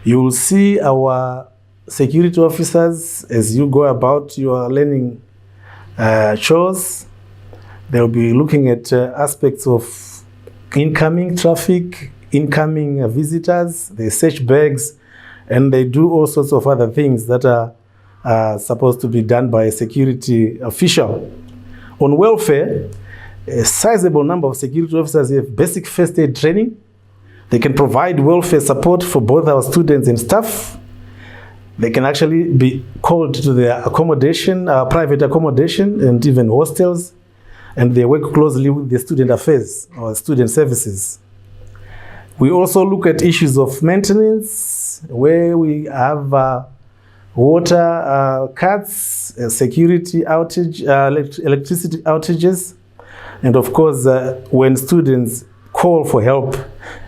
[SPEAKER 8] You will see our security officers as you go about your learning chores. They'll be looking at aspects of incoming traffic, incoming visitors. They search bags, and they do all sorts of other things that are supposed to be done by a security official. On welfare, A sizable number of security officers have basic first aid training. They can provide welfare support for both our students and staff. They can actually be called to their accommodation, private accommodation, and even hostels, and they work closely with the student affairs or student services. We also look at issues of maintenance, where we have water cuts, security outage, electricity outages, and of course, when students call for help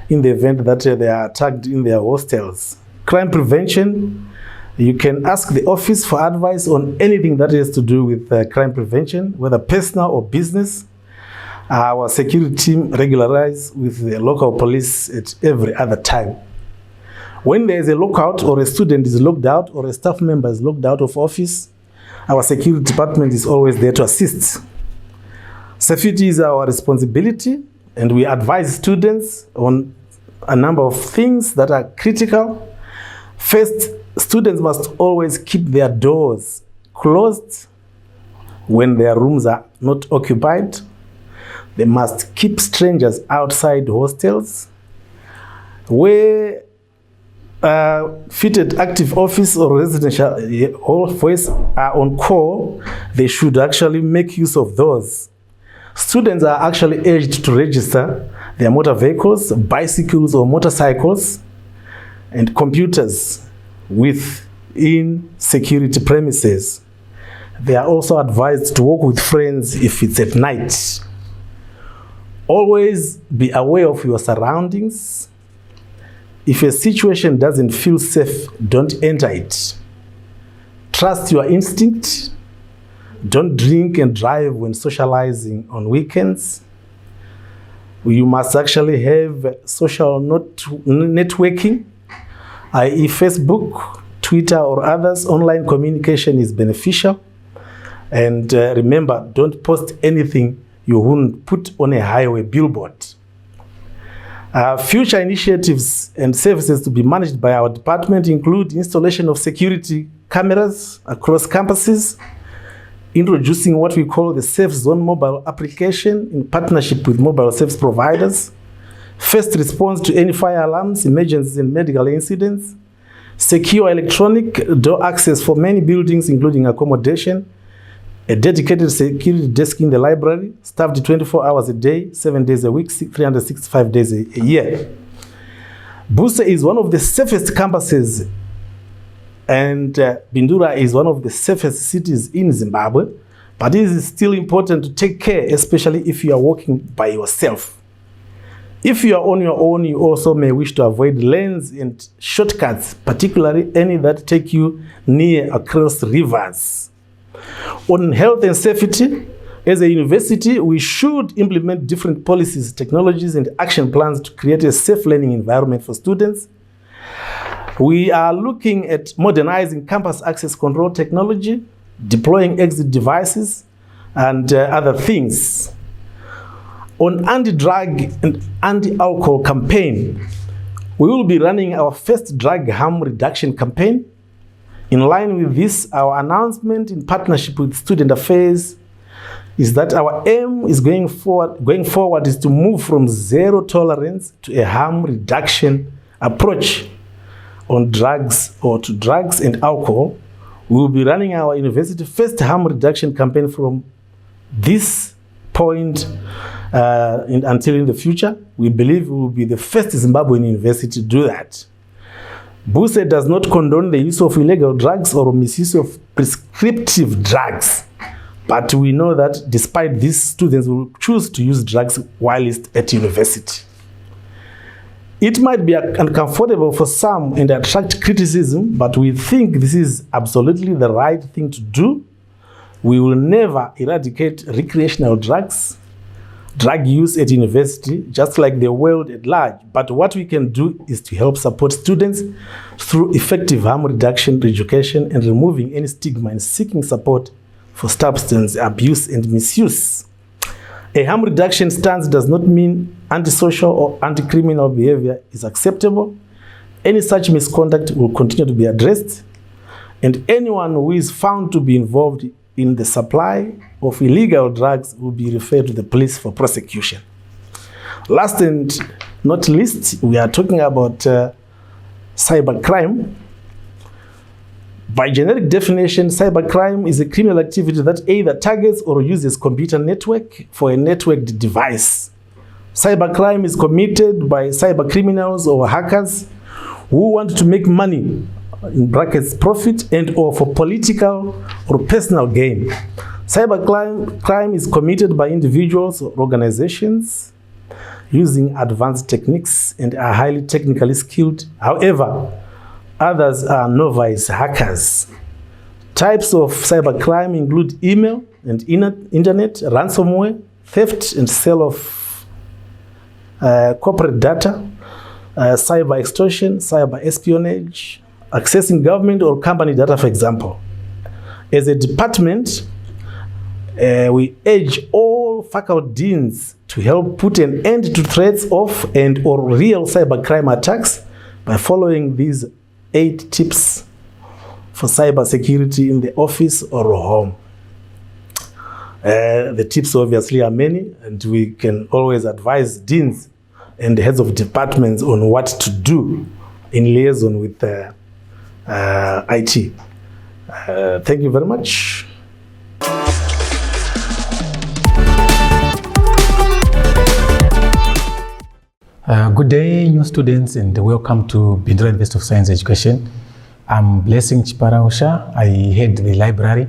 [SPEAKER 8] in the event that they are attacked in their hostels. Crime prevention, you can ask the office for advice on anything that has to do with crime prevention, whether personal or business. Our security team regularizes with the local police at every other time. When there is a lockout or a student is locked out or a staff member is locked out of office, our security department is always there to assist. Safety is our responsibility, and we advise students on a number of things that are critical. First, students must always keep their doors closed when their rooms are not occupied. They must keep strangers outside hostels. Where fitted active office or residential hallways are on call, they should actually make use of those. Students are actually urged to register their motor vehicles, bicycles or motorcycles, and computers within security premises. They are also advised to walk with friends if it's at night. Always be aware of your surroundings. If a situation doesn't feel safe, don't enter it. Trust your instinct. Don't drink and drive when socializing on weekends. You must actually have social networking, i.e. Facebook, Twitter, or others. Online communication is beneficial. And remember, don't post anything you wouldn't put on a highway billboard. Future initiatives and services to be managed by our department include installation of security cameras across campuses, introducing what we call the Safe Zone mobile application in partnership with mobile service providers, first response to any fire alarms, emergencies, and medical incidents, secure electronic door access for many buildings, including accommodation, a dedicated security desk in the library, staffed 24 hours a day, 7 days a week, 365 days a year. Buse is one of the safest campuses, and Bindura is one of the safest cities in Zimbabwe, but it is still important to take care, especially if you are walking by yourself. If you are on your own, you also may wish to avoid lanes and shortcuts, particularly any that take you near across rivers. On health and safety, as a university, we should implement different policies, technologies, and action plans to create a safe learning environment for students. We are looking at modernizing campus access control technology, deploying exit devices, and other things. On anti-drug and anti-alcohol campaign, we will be running our first drug harm reduction campaign. In line with this, our announcement in partnership with Student Affairs is that our aim is going forward is to move from zero tolerance to a harm reduction approach on drugs or to drugs and alcohol. We will be running our university first harm reduction campaign from this point until in the future. We believe we will be the first Zimbabwean university to do that. Buse does not condone the use of illegal drugs or misuse of prescriptive drugs. But we know that despite this, students will choose to use drugs whilst at university. It might be uncomfortable for some and attract criticism, but we think this is absolutely the right thing to do. We will never eradicate recreational drugs, drug use at university, just like the world at large. But what we can do is to help support students through effective harm reduction, education, and removing any stigma and seeking support for substance abuse and misuse. A harm reduction stance does not mean antisocial or anti-criminal behavior is acceptable. Any such misconduct will continue to be addressed, and anyone who is found to be involved in the supply of illegal drugs will be referred to the police for prosecution. Last and not least, we are talking about cybercrime. By generic definition, cybercrime is a criminal activity that either targets or uses computer network for a networked device. Cybercrime is committed by cybercriminals or hackers who want to make money, in brackets profit, and or for political or personal gain. Cybercrime is committed by individuals or organizations using advanced techniques and are highly technically skilled. However, others are novice hackers. Types of cybercrime include email and internet, ransomware, theft and sale of corporate data, cyber extortion, cyber espionage, accessing government or company data, for example. As a department, we urge all faculty deans to help put an end to threats of and or real cybercrime attacks by following these 8 tips for cyber security in the office or home. The tips obviously are many, and we can always advise deans and the heads of departments on what to do in liaison with IT. Thank you very much.
[SPEAKER 9] Good day, new students, and welcome to Bindura University of Science Education. I'm Blessing Chiparausha. I head the library.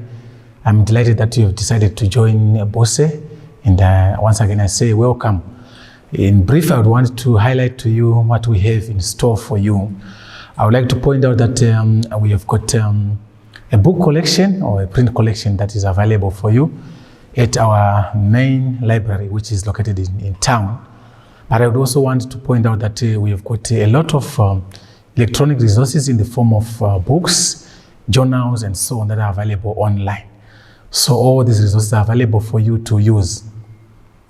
[SPEAKER 9] I'm delighted that you have decided to join BOSE, and once again I say welcome. In brief, I would want to highlight to you what we have in store for you. I would like to point out that we have got a book collection or a print collection that is available for you at our main library, which is located in town. But I would also want to point out that we have got a lot of electronic resources in the form of books, journals, and so on that are available online. So all these resources are available for you to use.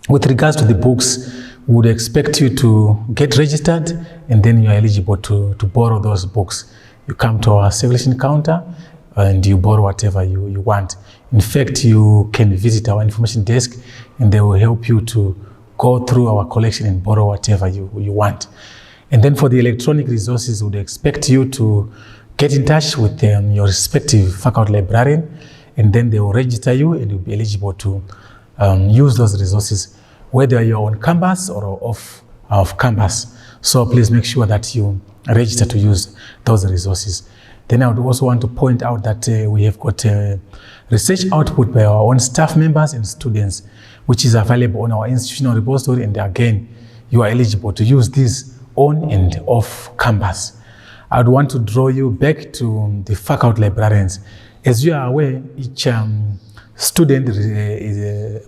[SPEAKER 9] With regards to the books, we would expect you to get registered, and then you are eligible to borrow those books. You come to our circulation counter and you borrow whatever you want. In fact, you can visit our information desk and they will help you to go through our collection and borrow whatever you want. And then for the electronic resources, we would expect you to get in touch with your respective faculty librarian, and then they will register you and you'll be eligible to use those resources, whether you're on campus or off campus. So please make sure that you register to use those resources. Then I would also want to point out that we have got research output by our own staff members and students, which is available on our institutional repository, and again, you are eligible to use this on and off campus. I would want to draw you back to the faculty librarians. As you are aware, each student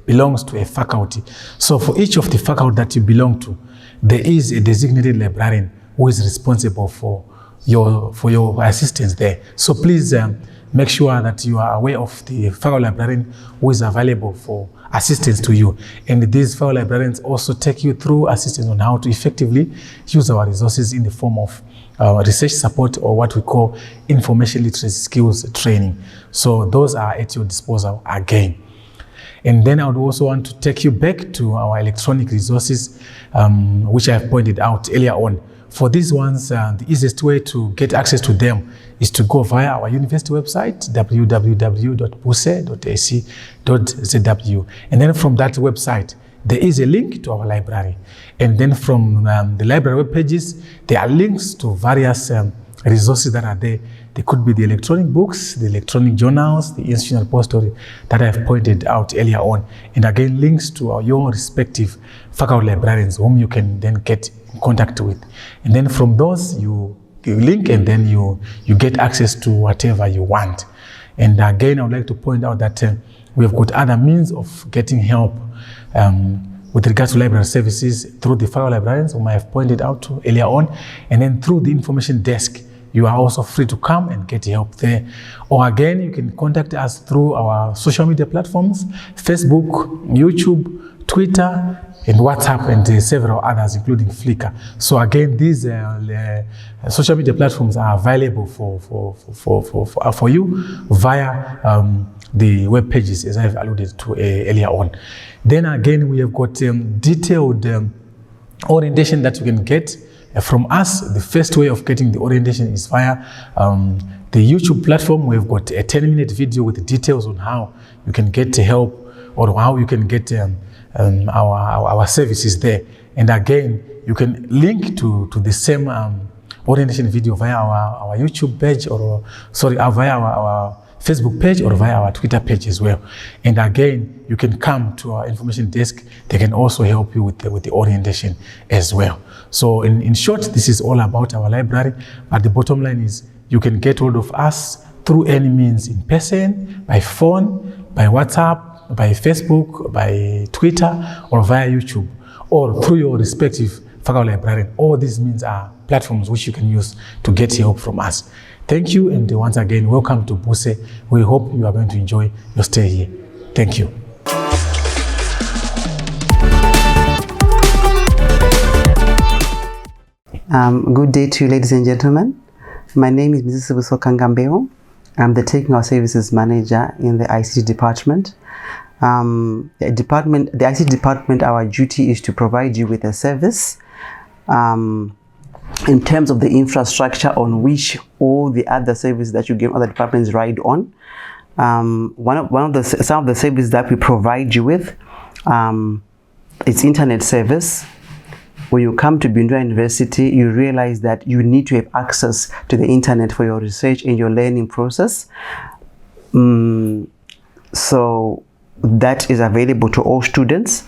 [SPEAKER 9] belongs to a faculty. So for each of the faculty that you belong to, there is a designated librarian who is responsible for your assistance there. So please make sure that you are aware of the faculty librarian who is available for assistance to you. And these faculty librarians also take you through assistance on how to effectively use our resources in the form of research support, or what we call information literacy skills training. So those are at your disposal again. And then I would also want to take you back to our electronic resources, which I have pointed out earlier on. For these ones, the easiest way to get access to them is to go via our university website, www.buse.ac.zw. And then from that website, there is a link to our library. And then from the library web pages, there are links to various resources that are there. They could be the electronic books, the electronic journals, the institutional repository that I have pointed out earlier on. And again, links to your respective faculty librarians whom you can then get in contact with. And then from those, you link, and then you get access to whatever you want. And again, I would like to point out that we have got other means of getting help with regards to library services through the faculty librarians, whom I have pointed out to earlier on, and then through the information desk. You are also free to come and get help there. Or again, you can contact us through our social media platforms, Facebook, YouTube, Twitter, and WhatsApp, and several others, including Flickr. So again, these social media platforms are available for you via the web pages, as I've alluded to earlier on. Then again, we have got detailed orientation that you can get from us. The first way of getting the orientation is via the YouTube platform. We've got a 10-minute video with details on how you can get help or how you can get our services there. And again, you can link to the same orientation video via our YouTube page, or via our Facebook page, or via our Twitter page as well. And again, you can come to our information desk. They can also help you with the orientation as well. So in short, this is all about our library. But the bottom line is you can get hold of us through any means, in person, by phone, by WhatsApp, by Facebook, by Twitter, or via YouTube, or through your respective faculty librarian. All these means are platforms which you can use to get help from us. Thank you, and once again, welcome to Buse. We hope you are going to enjoy your stay here. Thank you.
[SPEAKER 10] Good day to you, ladies and gentlemen. My name is Mrs. Sibuso Kangambeo. I'm the Technical Services Manager in the ICT department. The ICT department, our duty is to provide you with a service in terms of the infrastructure on which all the other services that you give other departments ride on. Some of the services that we provide you with, it's internet service. When you come to Bindura University, you realize that you need to have access to the internet for your research and your learning process. So that is available to all students.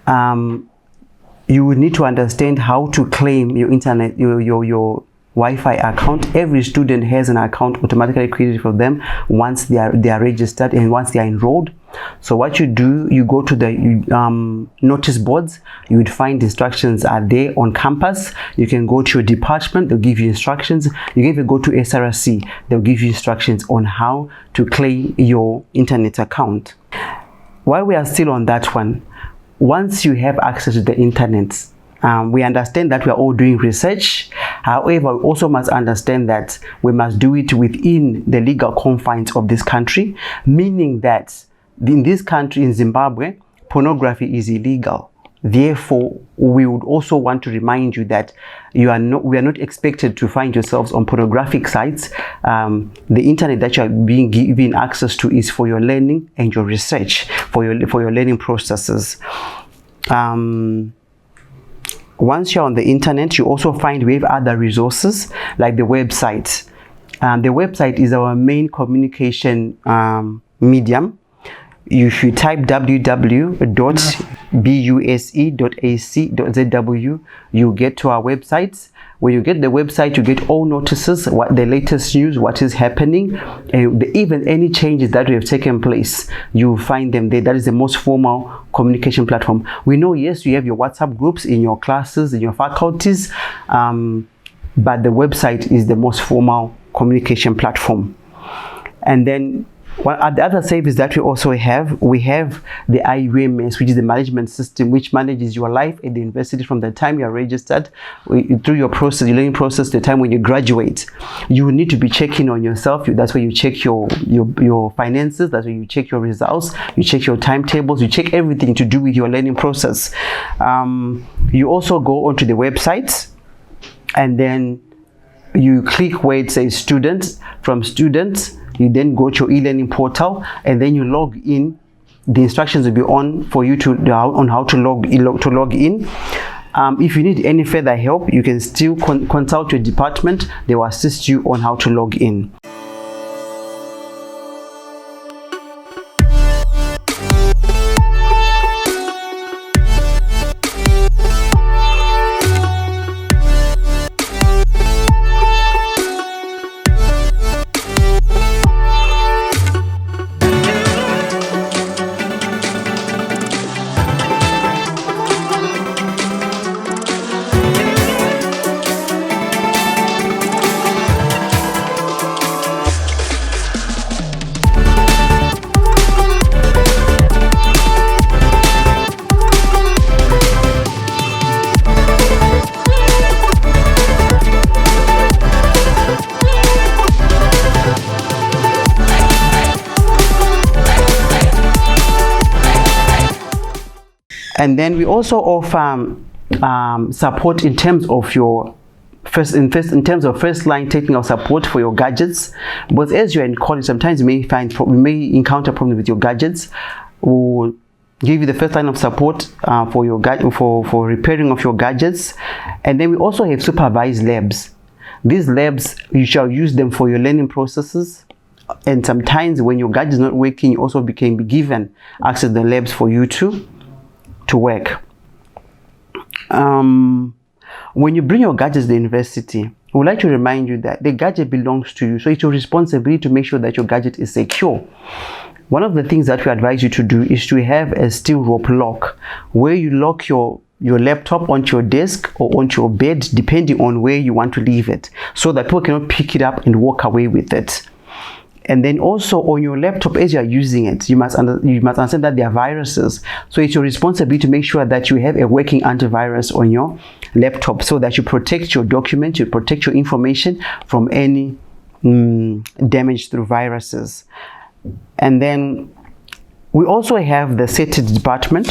[SPEAKER 10] You will need to understand how to claim your internet, your Wi-Fi account. Every student has an account automatically created for them once they are registered and once they are enrolled. So what you do, you go to the notice boards. You would find instructions are there on campus. You can go to your department, they'll give you instructions. You can even go to SRC, they'll give you instructions on how to claim your internet account. While we are still on that one, once you have access to the internet, we understand that we are all doing research. However, we also must understand that we must do it within the legal confines of this country, meaning that in this country, in Zimbabwe, pornography is illegal. Therefore, we would also want to remind you that we are not expected to find yourselves on pornographic sites. The internet that you are being given access to is for your learning and your research, for your learning processes. Once you're on the internet, you also find we have other resources like the website. The website is our main communication medium. If you type www.buse.ac.zw, you get to our websites. When you get the website, you get all notices, what the latest news, what is happening, and even any changes that have taken place, you find them there. That is the most formal communication platform. We know, yes, you have your WhatsApp groups in your classes, in your faculties, but the website is the most formal communication platform. And then the other service that we also have, we have the IUMS, which is the management system which manages your life at the university from the time you are registered through your process, your learning process, the time when you graduate. You need to be checking on yourself. That's where you check your finances. That's where you check your results. You check your timetables. You check everything to do with your learning process. You also go onto the website, and then you click where it says students. From students, you then go to your e-learning portal, and then you log in. The instructions will be on for you on how to log in. If you need any further help, you can still consult your department. They will assist you on how to log in. And then we also offer support in terms of your first line technical support for your gadgets. But as you're in college, sometimes you may encounter problems with your gadgets. We'll give you the first line of support for repairing of your gadgets. And then we also have supervised labs. These labs, you shall use them for your learning processes. And sometimes when your gadget is not working, you also can be given access to the labs for you to work. When you bring your gadgets to the university, we would like to remind you that the gadget belongs to you. So it's your responsibility to make sure that your gadget is secure. One of the things that we advise you to do is to have a steel rope lock, where you lock your laptop onto your desk or onto your bed, depending on where you want to leave it, so that people cannot pick it up and walk away with it. And then also on your laptop, as you are using it, you must understand that there are viruses. So it's your responsibility to make sure that you have a working antivirus on your laptop, so that you protect your documents, you protect your information from any damage through viruses. And then we also have the CETID department,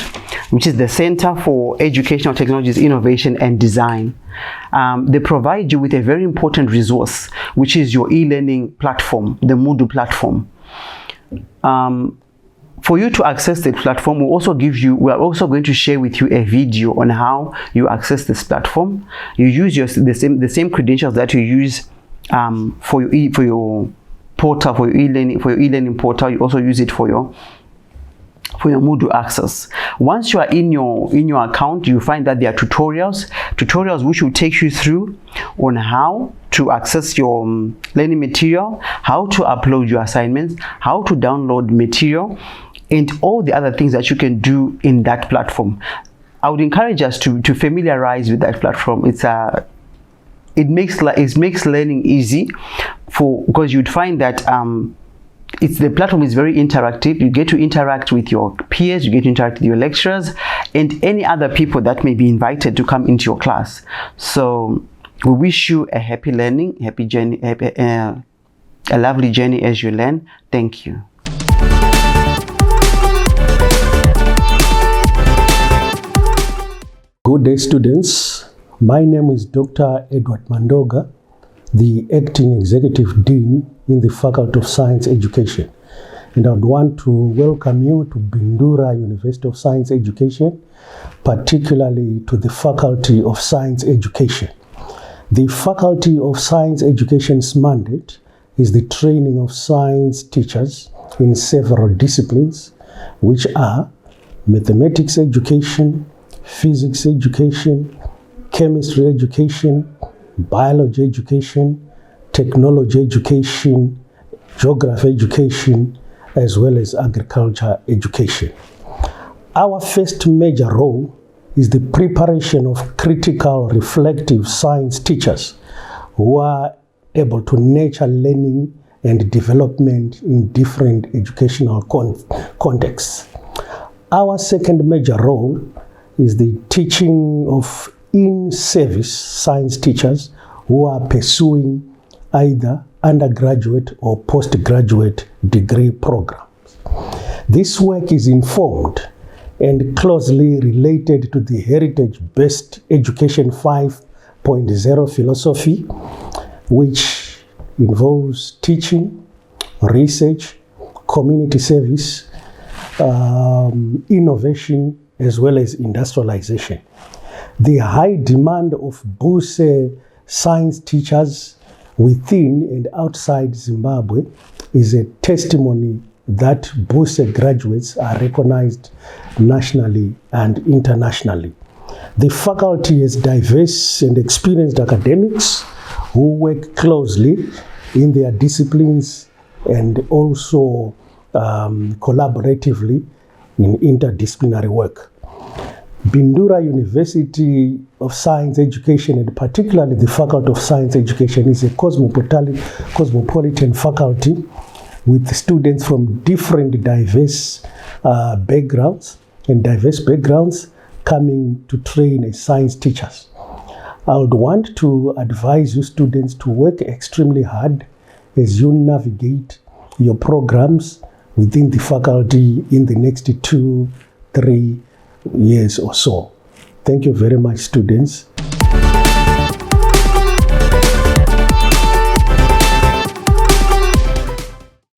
[SPEAKER 10] which is the Center for Educational Technologies, Innovation and Design. They provide you with a very important resource, which is your e-learning platform, the Moodle platform. For you to access the platform, we are also going to share with you a video on how you access this platform. You use the same credentials that you use for your portal, for your e-learning portal. You also use it for your Moodle access. Once you are in your account, you find that there are tutorials which will take you through on how to access your learning material, how to upload your assignments, how to download material, and all the other things that you can do in that platform. I would encourage us to familiarize with that platform. It makes learning easy, because you'd find that the platform is very interactive. You get to interact with your peers, you get to interact with your lecturers, and any other people that may be invited to come into your class. So we wish you a happy learning, happy journey, a lovely journey as you learn. Thank you.
[SPEAKER 11] Good day, students. My name is Dr. Edward Mandoga, the Acting Executive Dean in the Faculty of Science Education. And I would want to welcome you to Bindura University of Science Education, particularly to the Faculty of Science Education. The Faculty of Science Education's mandate is the training of science teachers in several disciplines, which are mathematics education, physics education, chemistry education, biology education, technology education, geography education, as well as agriculture education. Our first major role is the preparation of critical reflective science teachers who are able to nurture learning and development in different educational contexts. Our second major role is the teaching of in-service science teachers who are pursuing either undergraduate or postgraduate degree programs. This work is informed and closely related to the heritage-based education 5.0 philosophy, which involves teaching, research, community service, innovation, as well as industrialization. The high demand of Buse science teachers within and outside Zimbabwe is a testimony that Buse graduates are recognized nationally and internationally. The faculty has diverse and experienced academics who work closely in their disciplines and also collaboratively in interdisciplinary work. Bindura University of Science Education, and particularly the Faculty of Science Education, is a cosmopolitan faculty with students from different diverse backgrounds coming to train as science teachers. I would want to advise you students to work extremely hard as you navigate your programs within the faculty in the next 2-3 years or so. Thank you very much, students.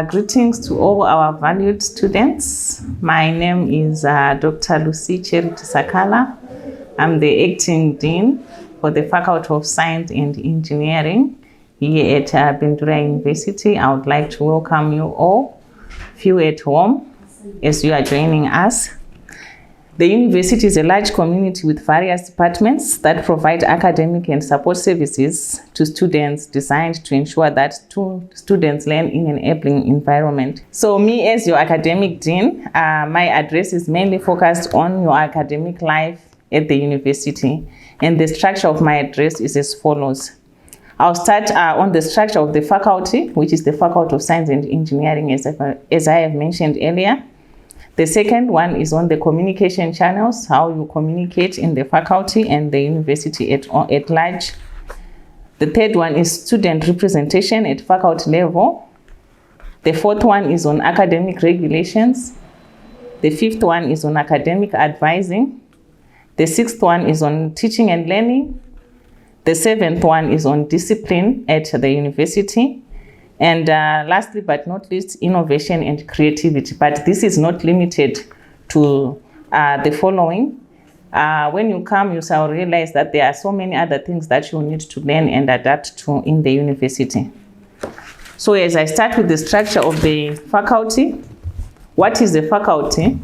[SPEAKER 12] Greetings to all our valued students. My name is Dr. Lucy Cherity Sakala. I'm the acting dean for the Faculty of Science and Engineering here at Bindura University. I would like to welcome you all, few at home, as you are joining us. The university is a large community with various departments that provide academic and support services to students designed to ensure that students learn in an enabling environment. So me as your academic dean, my address is mainly focused on your academic life at the university, and the structure of my address is as follows. I'll start on the structure of the faculty, which is the Faculty of Science and Engineering, as I have mentioned earlier. The second one is on the communication channels, how you communicate in the faculty and the university at large. The third one is student representation at faculty level. The fourth one is on academic regulations. The fifth one is on academic advising. The sixth one is on teaching and learning. The seventh one is on discipline at the university. And lastly, but not least, innovation and creativity. But this is not limited to the following. When you come, you shall realize that there are so many other things that you need to learn and adapt to in the university. So as I start with the structure of the faculty, what is the faculty?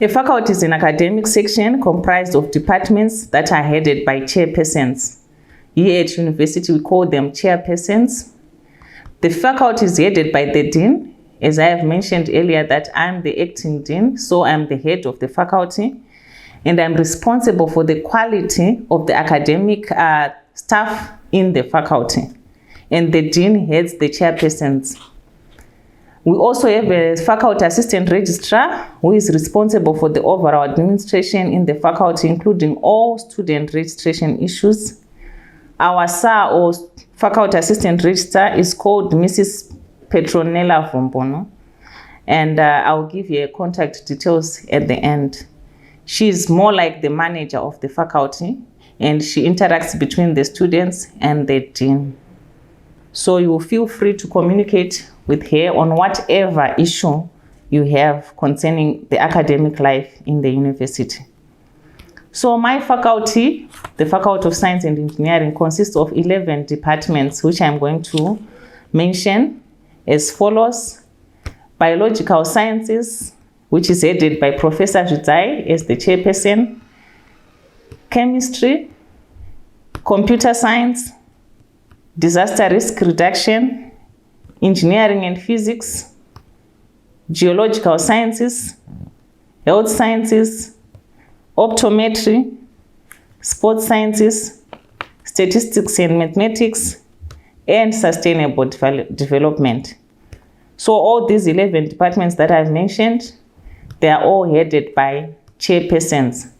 [SPEAKER 12] A faculty is an academic section comprised of departments that are headed by chairpersons. Here at university, we call them chairpersons. The faculty is headed by the dean. As I have mentioned earlier, that I'm the acting dean, so I'm the head of the faculty, and I'm responsible for the quality of the academic staff in the faculty. And the dean heads the chairpersons. We also have a faculty assistant registrar who is responsible for the overall administration in the faculty, including all student registration issues. Our SAR, or faculty assistant registrar, is called Mrs. Petronella Vombono, and I'll give you contact details at the end. She is more like the manager of the faculty, and she interacts between the students and the dean. So you will feel free to communicate with her on whatever issue you have concerning the academic life in the university. So my faculty, the Faculty of Science and Engineering, consists of 11 departments, which I'm going to mention as follows. Biological Sciences, which is headed by Professor Zhudzai as the chairperson. Chemistry, Computer Science, Disaster Risk Reduction, Engineering and Physics, Geological Sciences, Health Sciences, Optometry, Sports Sciences, Statistics and Mathematics, and Sustainable Development. So all these 11 departments that I've mentioned, they are all headed by chairpersons,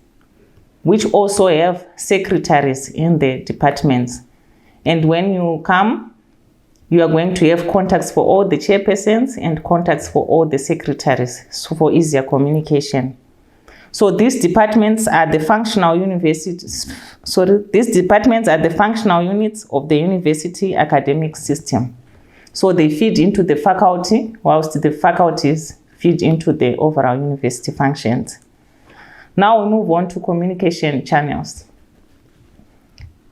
[SPEAKER 12] which also have secretaries in the departments. And when you come, you are going to have contacts for all the chairpersons and contacts for all the secretaries, so for easier communication. So these departments are the functional these departments are the functional units of the university academic system. So they feed into the faculty, whilst the faculties feed into the overall university functions. Now we move on to communication channels.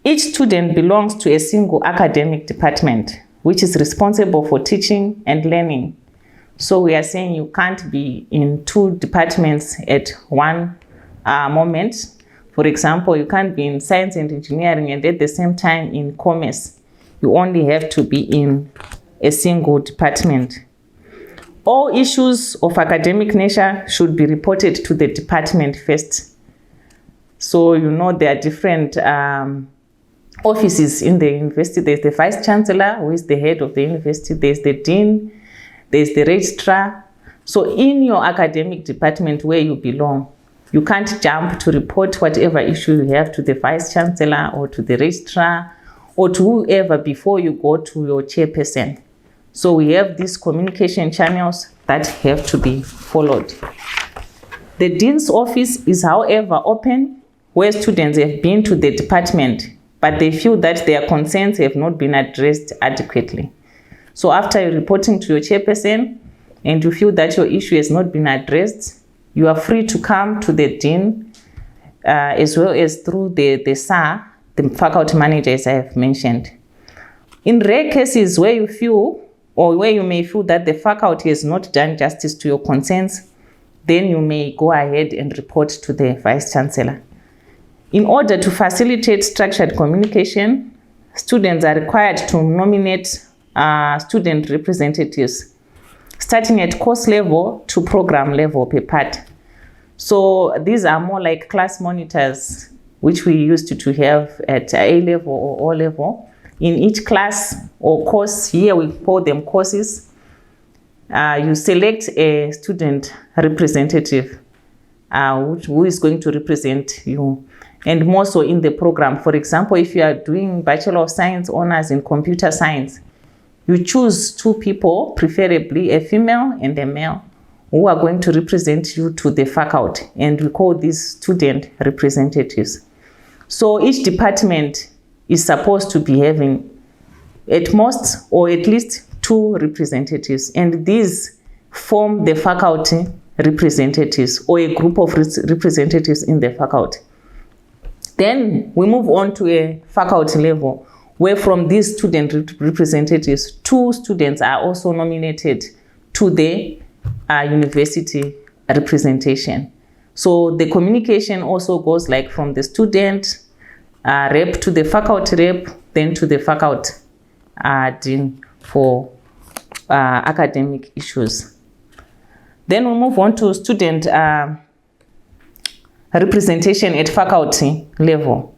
[SPEAKER 12] Each student belongs to a single academic department, which is responsible for teaching and learning. So we are saying you can't be in two departments at one moment. For example, you can't be in science and engineering and at the same time in commerce. You only have to be in a single department. All issues of academic nature should be reported to the department first. So you know there are different offices in the university. There's the Vice Chancellor, who is the head of the university. There's the Dean. There's the Registrar. So in your academic department where you belong, you can't jump to report whatever issue you have to the Vice Chancellor or to the Registrar or to whoever before you go to your chairperson. So we have these communication channels that have to be followed. The dean's office is, however, open where students have been to the department, but they feel that their concerns have not been addressed adequately. So after reporting to your chairperson and you feel that your issue has not been addressed, you are free to come to the dean as well as through the SAR, the faculty manager, as I have mentioned. In rare cases where you feel or where you may feel that the faculty has not done justice to your concerns, then you may go ahead and report to the Vice Chancellor. In order to facilitate structured communication, students are required to nominate student representatives, starting at course level to program level per part. So these are more like class monitors, which we used to have at A level or O level. In each class or course, here we call them courses, you select a student representative who is going to represent you. And more so in the program. For example, if you are doing Bachelor of Science honors in computer science, you choose 2 people, preferably a female and a male, who are going to represent you to the faculty, and we call these student representatives. So each department is supposed to be having at most or at least 2 representatives, and these form the faculty representatives or a group of representatives in the faculty. Then we move on to a faculty level, where from these student representatives, 2 students are also nominated to the university representation. So the communication also goes like from the student rep to the faculty rep, then to the faculty dean for academic issues. Then we move on to student representation at faculty level.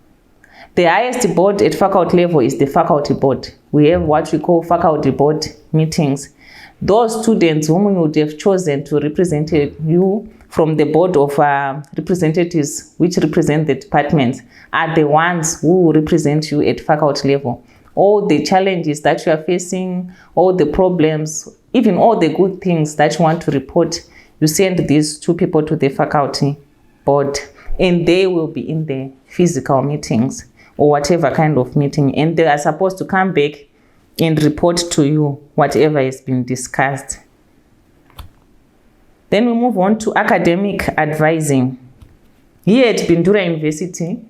[SPEAKER 12] The highest board at faculty level is the faculty board. We have what we call faculty board meetings. Those students whom you would have chosen to represent you from the board of representatives which represent the departments are the ones who will represent you at faculty level. All the challenges that you are facing, all the problems, even all the good things that you want to report, you send these 2 people to the faculty board, and they will be in the physical meetings or whatever kind of meeting, and they are supposed to come back and report to you whatever has been discussed. Then we move on to academic advising. Here at Bindura University,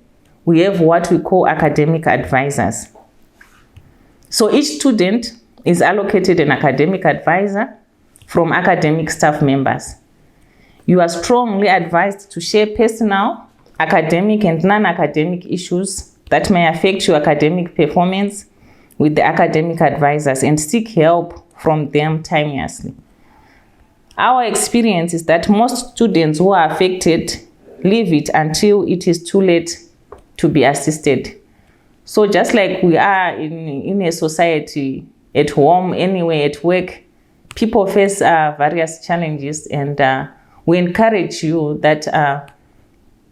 [SPEAKER 12] we have what we call academic advisors. So each student is allocated an academic advisor from academic staff members. You are strongly advised to share personal, academic, and non-academic issues that may affect your academic performance with the academic advisors and seek help from them timeously. Our experience is that most students who are affected leave it until it is too late to be assisted. So just like we are in a society, at home, anywhere, at work, people face various challenges, and we encourage you that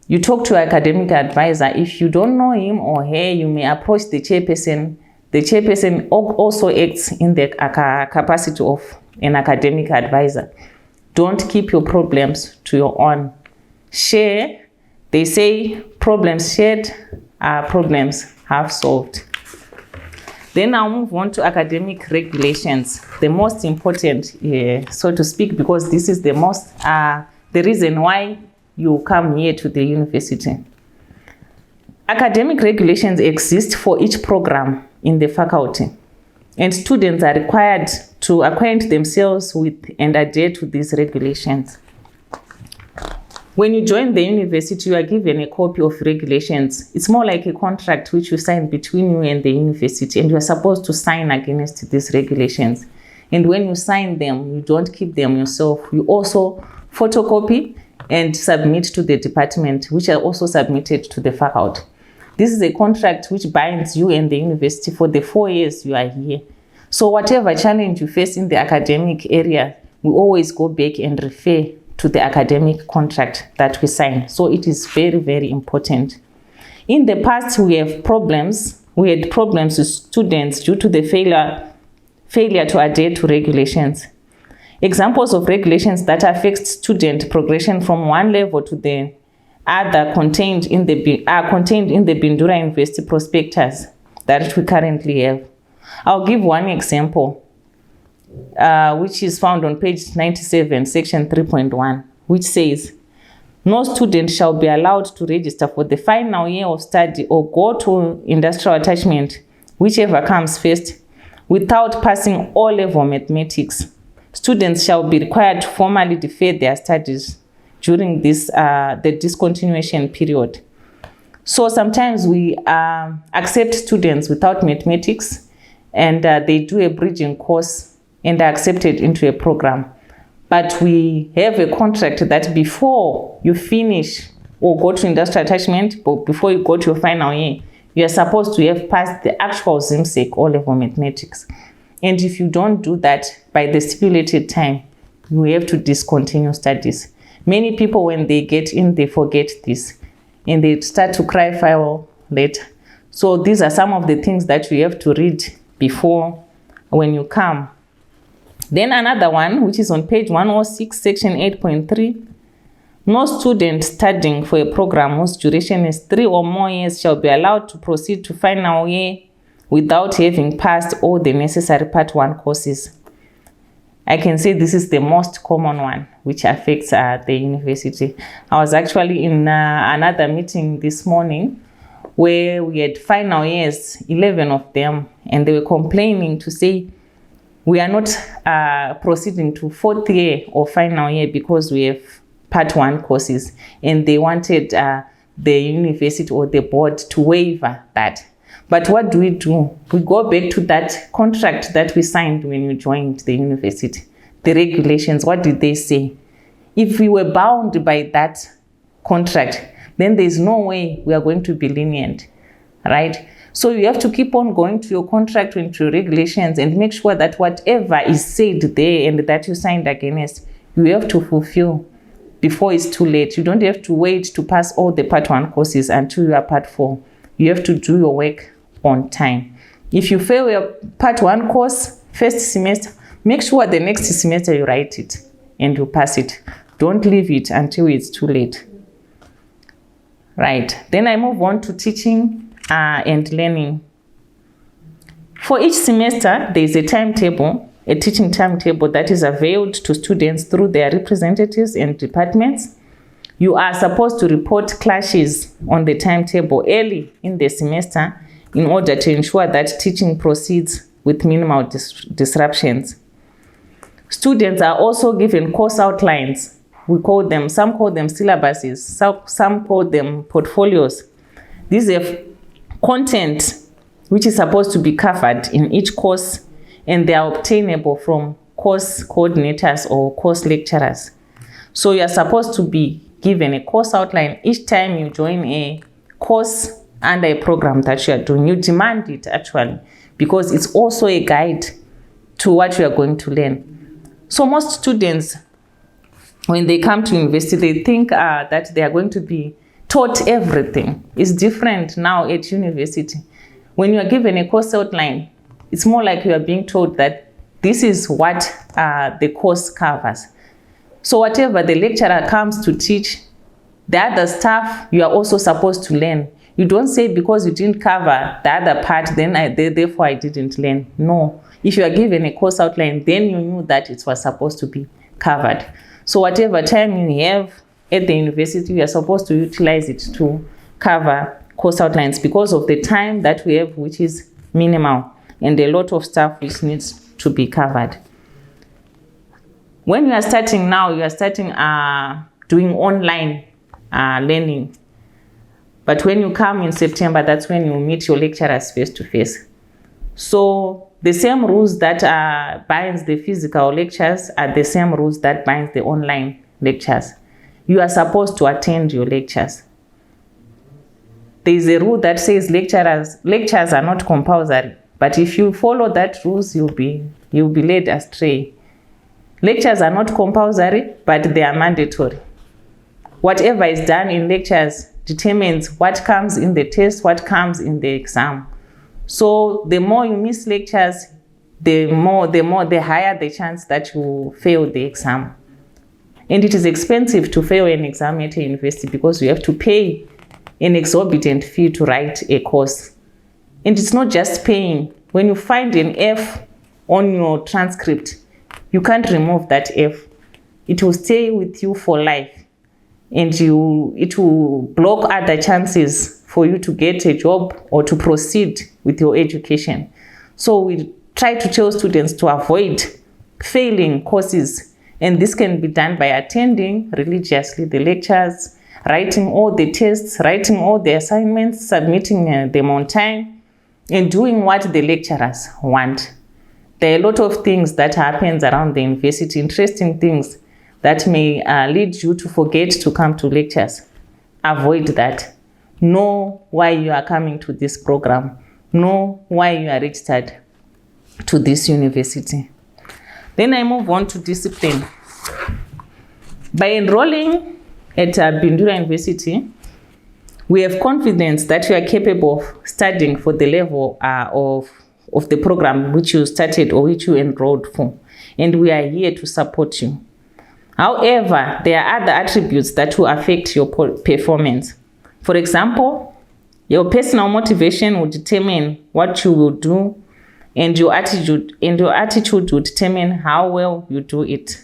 [SPEAKER 12] you talk to an academic advisor. If you don't know him or her, you may approach the chairperson. The chairperson also acts in the capacity of an academic advisor. Don't keep your problems to your own. Share. They say problems shared are problems half solved. Then I'll move on to academic regulations, the most important, so to speak, because this is the reason why you come here to the university. Academic regulations exist for each program in the faculty, and students are required to acquaint themselves with and adhere to these regulations. When you join the university, you are given a copy of regulations. It's more like a contract which you sign between you and the university, and you are supposed to sign against these regulations. And when you sign them, you don't keep them yourself. You also photocopy and submit to the department, which are also submitted to the faculty. This is a contract which binds you and the university for the 4 years you are here. So whatever challenge you face in the academic area, we always go back and refer to the academic contract that we sign. So it is very, very important. In the past, we had problems with students due to the failure to adhere to regulations. Examples of regulations that affect student progression from one level to the other contained in the Bindura University prospectus that we currently have. I'll give one example, which is found on page 97, section 3.1, which says, no student shall be allowed to register for the final year of study or go to industrial attachment, whichever comes first, without passing O-level mathematics. Students shall be required to formally defer their studies during this the discontinuation period. So sometimes we accept students without mathematics, and they do a bridging course and are accepted into a program. But we have a contract that before you finish or go to industrial attachment, but before you go to your final year, you are supposed to have passed the actual ZIMSEC O-level mathematics. And if you don't do that by the stipulated time, you have to discontinue studies. Many people, when they get in, they forget this and they start to cry foul later. So these are some of the things that you have to read before when you come. Then another one, which is on page 106, section 8.3. No student studying for a program whose duration is 3 or more years shall be allowed to proceed to final year without having passed all the necessary Part 1 courses. I can say this is the most common one, which affects the university. I was actually in another meeting this morning where we had final years, 11 of them, and they were complaining to say, we are not proceeding to 4th year or final year because we have Part 1 courses, and they wanted the university or the board to waiver that. But what do? We go back to that contract that we signed when you joined the university. The regulations, what did they say? If we were bound by that contract, then there's no way we are going to be lenient, right? So you have to keep on going to your contract and to your regulations and make sure that whatever is said there and that you signed against, you have to fulfill before it's too late. You don't have to wait to pass all the Part 1 courses until you are Part 4. You have to do your work on time. If you fail your Part 1 course first semester, make sure the next semester you write it and you pass it. Don't leave it until it's too late. Right. Then I move on to teaching and learning. For each semester, there is a timetable, a teaching timetable that is availed to students through their representatives and departments. You are supposed to report clashes on the timetable early in the semester in order to ensure that teaching proceeds with minimal disruptions. Students are also given course outlines. Some call them syllabuses, some call them portfolios. These are content which is supposed to be covered in each course, and they are obtainable from course coordinators or course lecturers. So you are supposed to be given a course outline each time you join a course under a program that you are doing. You demand it actually, because it's also a guide to what you are going to learn. So most students, when they come to university, they think that they are going to be taught everything. It's different now at university. When you are given a course outline, it's more like you are being told that this is what the course covers. So whatever the lecturer comes to teach, the other stuff you are also supposed to learn. You don't say because you didn't cover the other part, then therefore I didn't learn. No. If you are given a course outline, then you knew that it was supposed to be covered. So whatever time you have at the university, you are supposed to utilize it to cover course outlines because of the time that we have, which is minimal, and a lot of stuff which needs to be covered. When you are starting now, you are starting doing online learning. But when you come in September, that's when you meet your lecturers face to face. So the same rules that binds the physical lectures are the same rules that binds the online lectures. You are supposed to attend your lectures. There is a rule that says lectures are not compulsory, but if you follow that rules, you'll be led astray. Lectures are not compulsory, but they are mandatory. Whatever is done in lectures determines what comes in the test, what comes in the exam. So the more you miss lectures, the higher the chance that you fail the exam. And it is expensive to fail an exam at a university because you have to pay an exorbitant fee to write a course. And it's not just paying. When you find an F on your transcript, you can't remove that F. It will stay with you for life. And it will block other chances for you to get a job or to proceed with your education. So we try to tell students to avoid failing courses. And this can be done by attending religiously the lectures, writing all the tests, writing all the assignments, submitting them on time, and doing what the lecturers want. There are a lot of things that happens around the university, interesting things that may lead you to forget to come to lectures. Avoid that. Know why you are coming to this program. Know why you are registered to this university. Then I move on to discipline. By enrolling at Bindura University, we have confidence that you are capable of studying for the level of the program which you started or which you enrolled for. And we are here to support you. However, there are other attributes that will affect your performance. For example, your personal motivation will determine what you will do, and your attitude will determine how well you do it.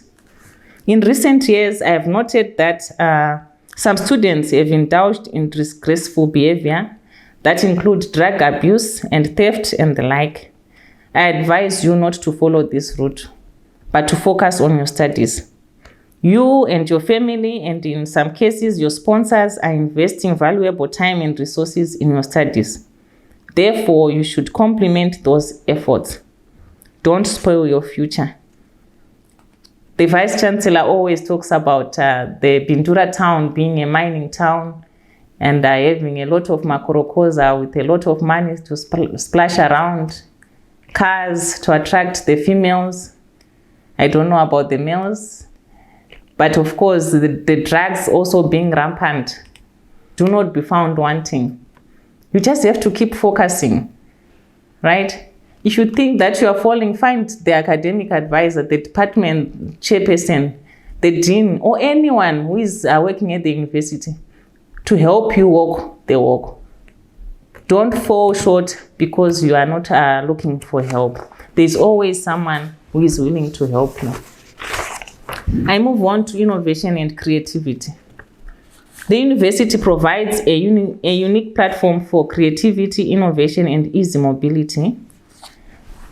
[SPEAKER 12] In recent years, I have noted that some students have indulged in disgraceful behavior that include drug abuse and theft and the like. I advise you not to follow this route, but to focus on your studies. You and your family, and in some cases your sponsors, are investing valuable time and resources in your studies. Therefore, you should complement those efforts. Don't spoil your future. The Vice Chancellor always talks about the Bindura town being a mining town and having a lot of makorokoza with a lot of money to splash around, cars to attract the females. I don't know about the males. But of course, the drugs also being rampant. Do not be found wanting. You just have to keep focusing, right? If you think that you are falling, find the academic advisor, the department chairperson, the dean, or anyone who is working at the university to help you walk the walk. Don't fall short because you are not looking for help. There's always someone who is willing to help you. I move on to innovation and creativity. The university provides a unique platform for creativity, innovation, and easy mobility.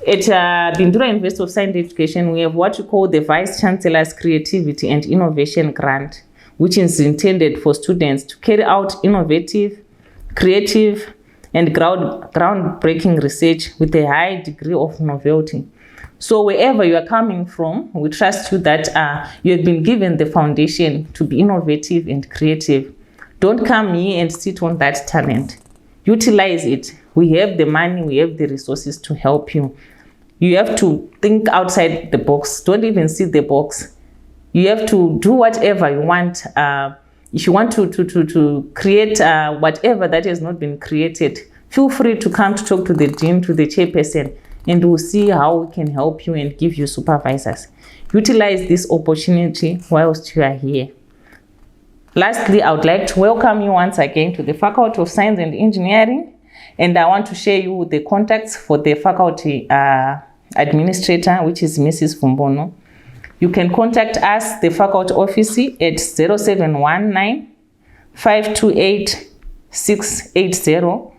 [SPEAKER 12] At Bindura University of Science Education, we have what we call the Vice Chancellor's Creativity and Innovation Grant, which is intended for students to carry out innovative, creative, and groundbreaking research with a high degree of novelty. So wherever you are coming from, we trust you that you have been given the foundation to be innovative and creative. Don't come here and sit on that talent. Utilize it. We have the money, we have the resources to help you. You have to think outside the box. Don't even see the box. You have to do whatever you want. If you want to create whatever that has not been created, feel free to come to talk to the dean, to the chairperson, and we'll see how we can help you and give you supervisors. Utilize this opportunity whilst you are here. Lastly, I would like to welcome you once again to the Faculty of Science and Engineering, and I want to share you the contacts for the faculty administrator, which is Mrs. Fumbono. You can contact us, the faculty office, at 0719 528 680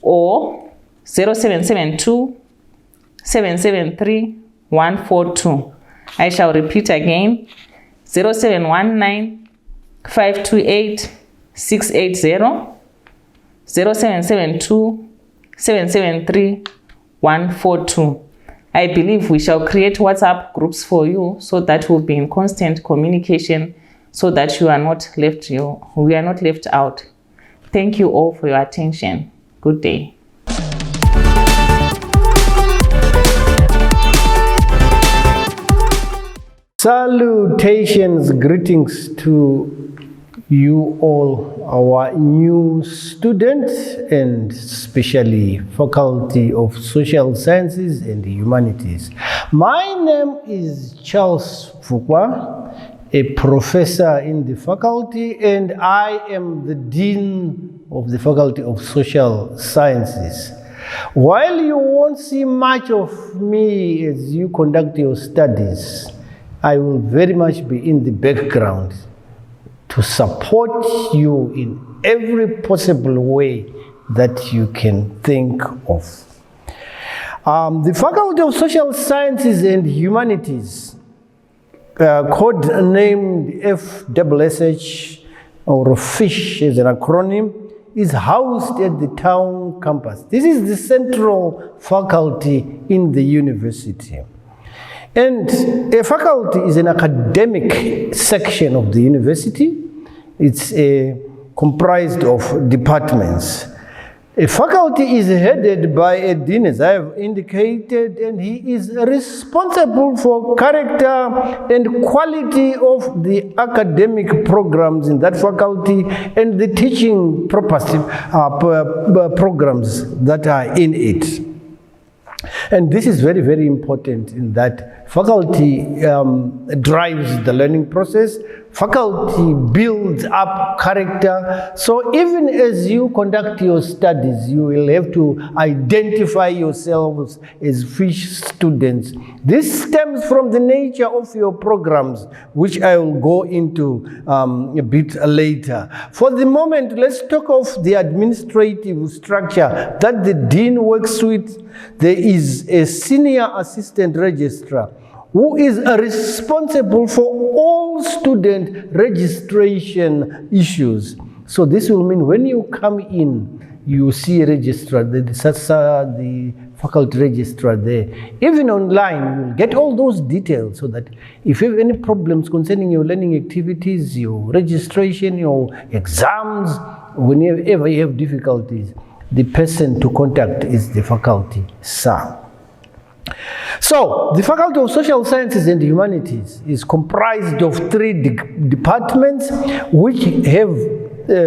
[SPEAKER 12] or 0772 773 142. I shall repeat again, 0719 528 680 0772 773 142. I believe we shall create WhatsApp groups for you so that we'll be in constant communication so that we are not left out. Thank you all for your attention. Good day.
[SPEAKER 13] Salutations, greetings to
[SPEAKER 11] you all, our new students, and especially Faculty of Social Sciences and Humanities. My name is Charles Fukwa, a professor in the faculty, and I am the Dean of the Faculty of Social Sciences. While you won't see much of me as you conduct your studies, I will very much be in the background to support you in every possible way that you can think of. The Faculty of Social Sciences and Humanities, code-named FSSH, or FISH as an acronym, is housed at the town campus. This is the central faculty in the university. And a faculty is an academic section of the university. It's comprised of departments. A faculty is headed by a dean, as I have indicated, and he is responsible for character and quality of the academic programs in that faculty and the teaching programs that are in it. And this is very, very important in that faculty drives the learning process. Faculty builds up character. So even as you conduct your studies, you will have to identify yourselves as FISH students. This stems from the nature of your programs, which I will go into a bit later. For the moment, let's talk of the administrative structure that the dean works with. There is a senior assistant registrar who is responsible for all student registration issues. So this will mean when you come in, you see a registrar, the faculty registrar there. Even online, you'll get all those details so that if you have any problems concerning your learning activities, your registration, your exams, whenever you have difficulties, the person to contact is the faculty, sir. So, the Faculty of Social Sciences and Humanities is comprised of 3 departments which have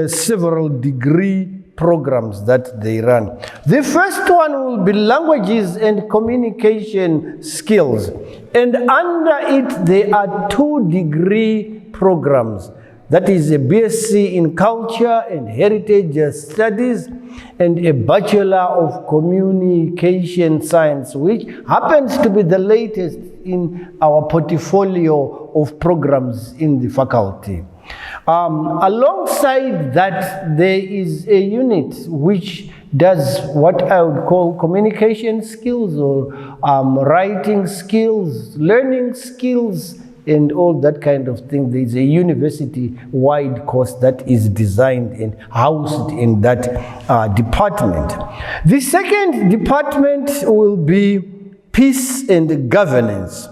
[SPEAKER 11] several degree programs that they run. The first one will be languages and communication skills, and under it there are 2 degree programs. That is a BSc in Culture and Heritage Studies and a Bachelor of Communication Science, which happens to be the latest in our portfolio of programs in the faculty. Alongside that, there is a unit which does what I would call communication skills or writing skills, learning skills, and all that kind of thing. There is a university-wide course that is designed and housed in that department. The second department will be Peace and Governance,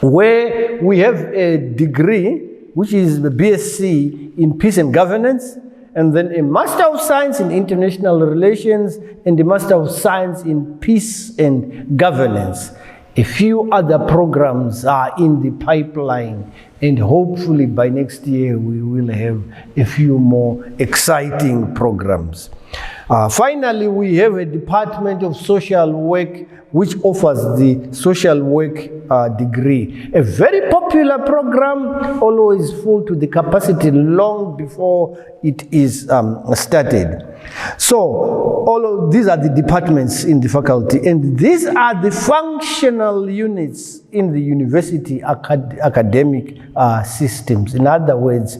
[SPEAKER 11] where we have a degree, which is the BSc in Peace and Governance, and then a Master of Science in International Relations and a Master of Science in Peace and Governance. A few other programs are in the pipeline, and hopefully by next year we will have a few more exciting programs. Finally, we have a Department of Social Work which offers the social work degree. A very popular program, always full to the capacity long before it is started. So all of these are the departments in the faculty, and these are the functional units in the university academic systems. In other words,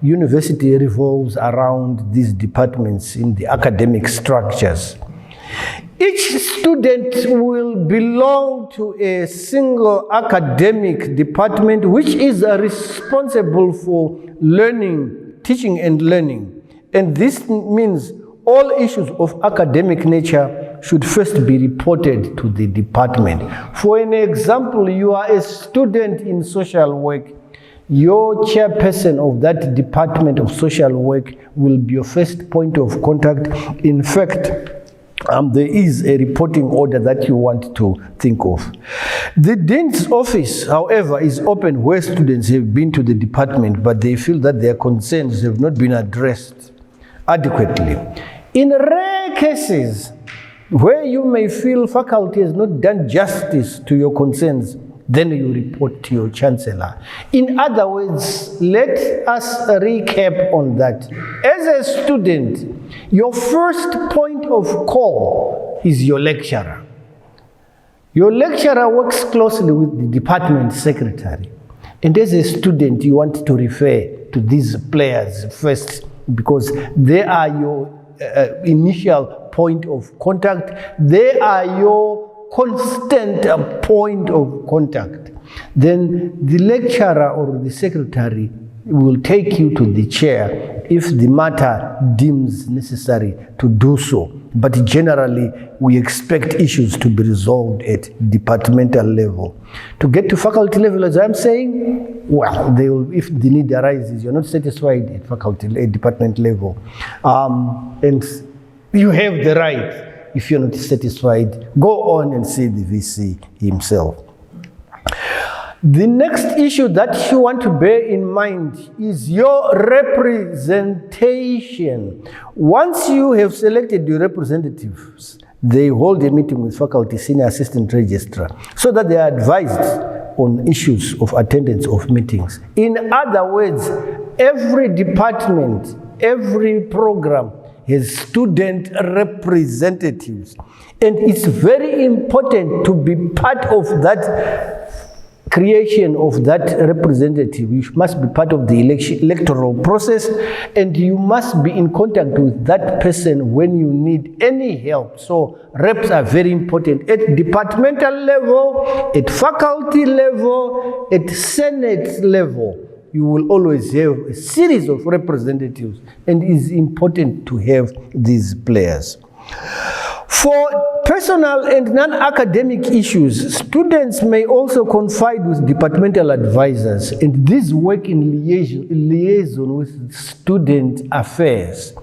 [SPEAKER 11] university revolves around these departments in the academic structures. Each student will belong to a single academic department which is responsible for learning, teaching and learning. And this means all issues of academic nature should first be reported to the department. For an example, you are a student in social work. Your chairperson of that department of social work will be your first point of contact. In fact, there is a reporting order that you want to think of. The Dean's office, however, is open where students have been to the department, but they feel that their concerns have not been addressed adequately. In rare cases, where you may feel faculty has not done justice to your concerns, then you report to your chancellor. In other words, let us recap on that. As a student, your first point of call is your lecturer. Your lecturer works closely with the department secretary. And as a student, you want to refer to these players first because they are your initial point of contact. They are your constant point of contact. Then the lecturer or the secretary will take you to the chair if the matter deems necessary to do so. But generally, we expect issues to be resolved at departmental level. To get to faculty level, as I'm saying, well, they will, if the need arises, you're not satisfied at department level. And you have the right. If you're not satisfied, go on and see the VC himself. The next issue that you want to bear in mind is your representation. Once you have selected your representatives, they hold a meeting with faculty senior assistant registrar so that they are advised on issues of attendance of meetings. In other words, every department, every program has student representatives. And it's very important to be part of that creation of that representative. You must be part of the electoral process, and you must be in contact with that person when you need any help. So reps are very important at departmental level, at faculty level, at Senate level. You will always have a series of representatives, and it is important to have these players. For personal and non-academic issues, students may also confide with departmental advisors, and these work in liaison with student affairs.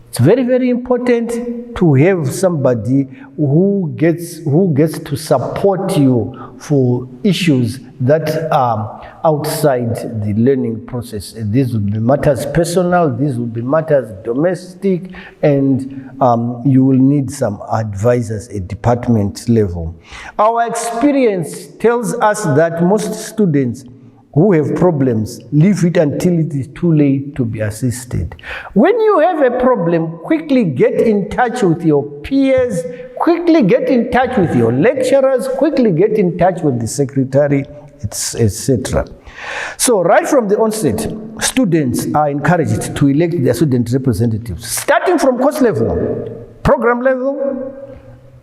[SPEAKER 11] It's very, very important to have somebody who gets to support you for issues that are outside the learning process. These will be matters personal, these will be matters domestic, and you will need some advisors at department level. Our experience tells us that most students who have problems leave it until it is too late to be assisted. When you have a problem, quickly get in touch with your peers, quickly get in touch with your lecturers, quickly get in touch with the secretary, etc. So right from the onset, students are encouraged to elect their student representatives, starting from course level, program level.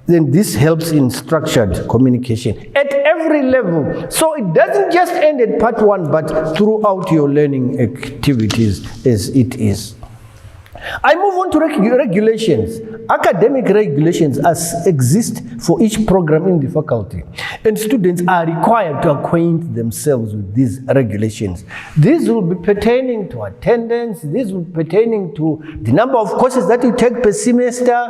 [SPEAKER 11] Then this helps in structured communication at every level. So it doesn't just end at part one, but throughout your learning activities as it is. I move on to regulations. Academic regulations exist for each program in the faculty, and students are required to acquaint themselves with these regulations. These will be pertaining to attendance, these will be pertaining to the number of courses that you take per semester,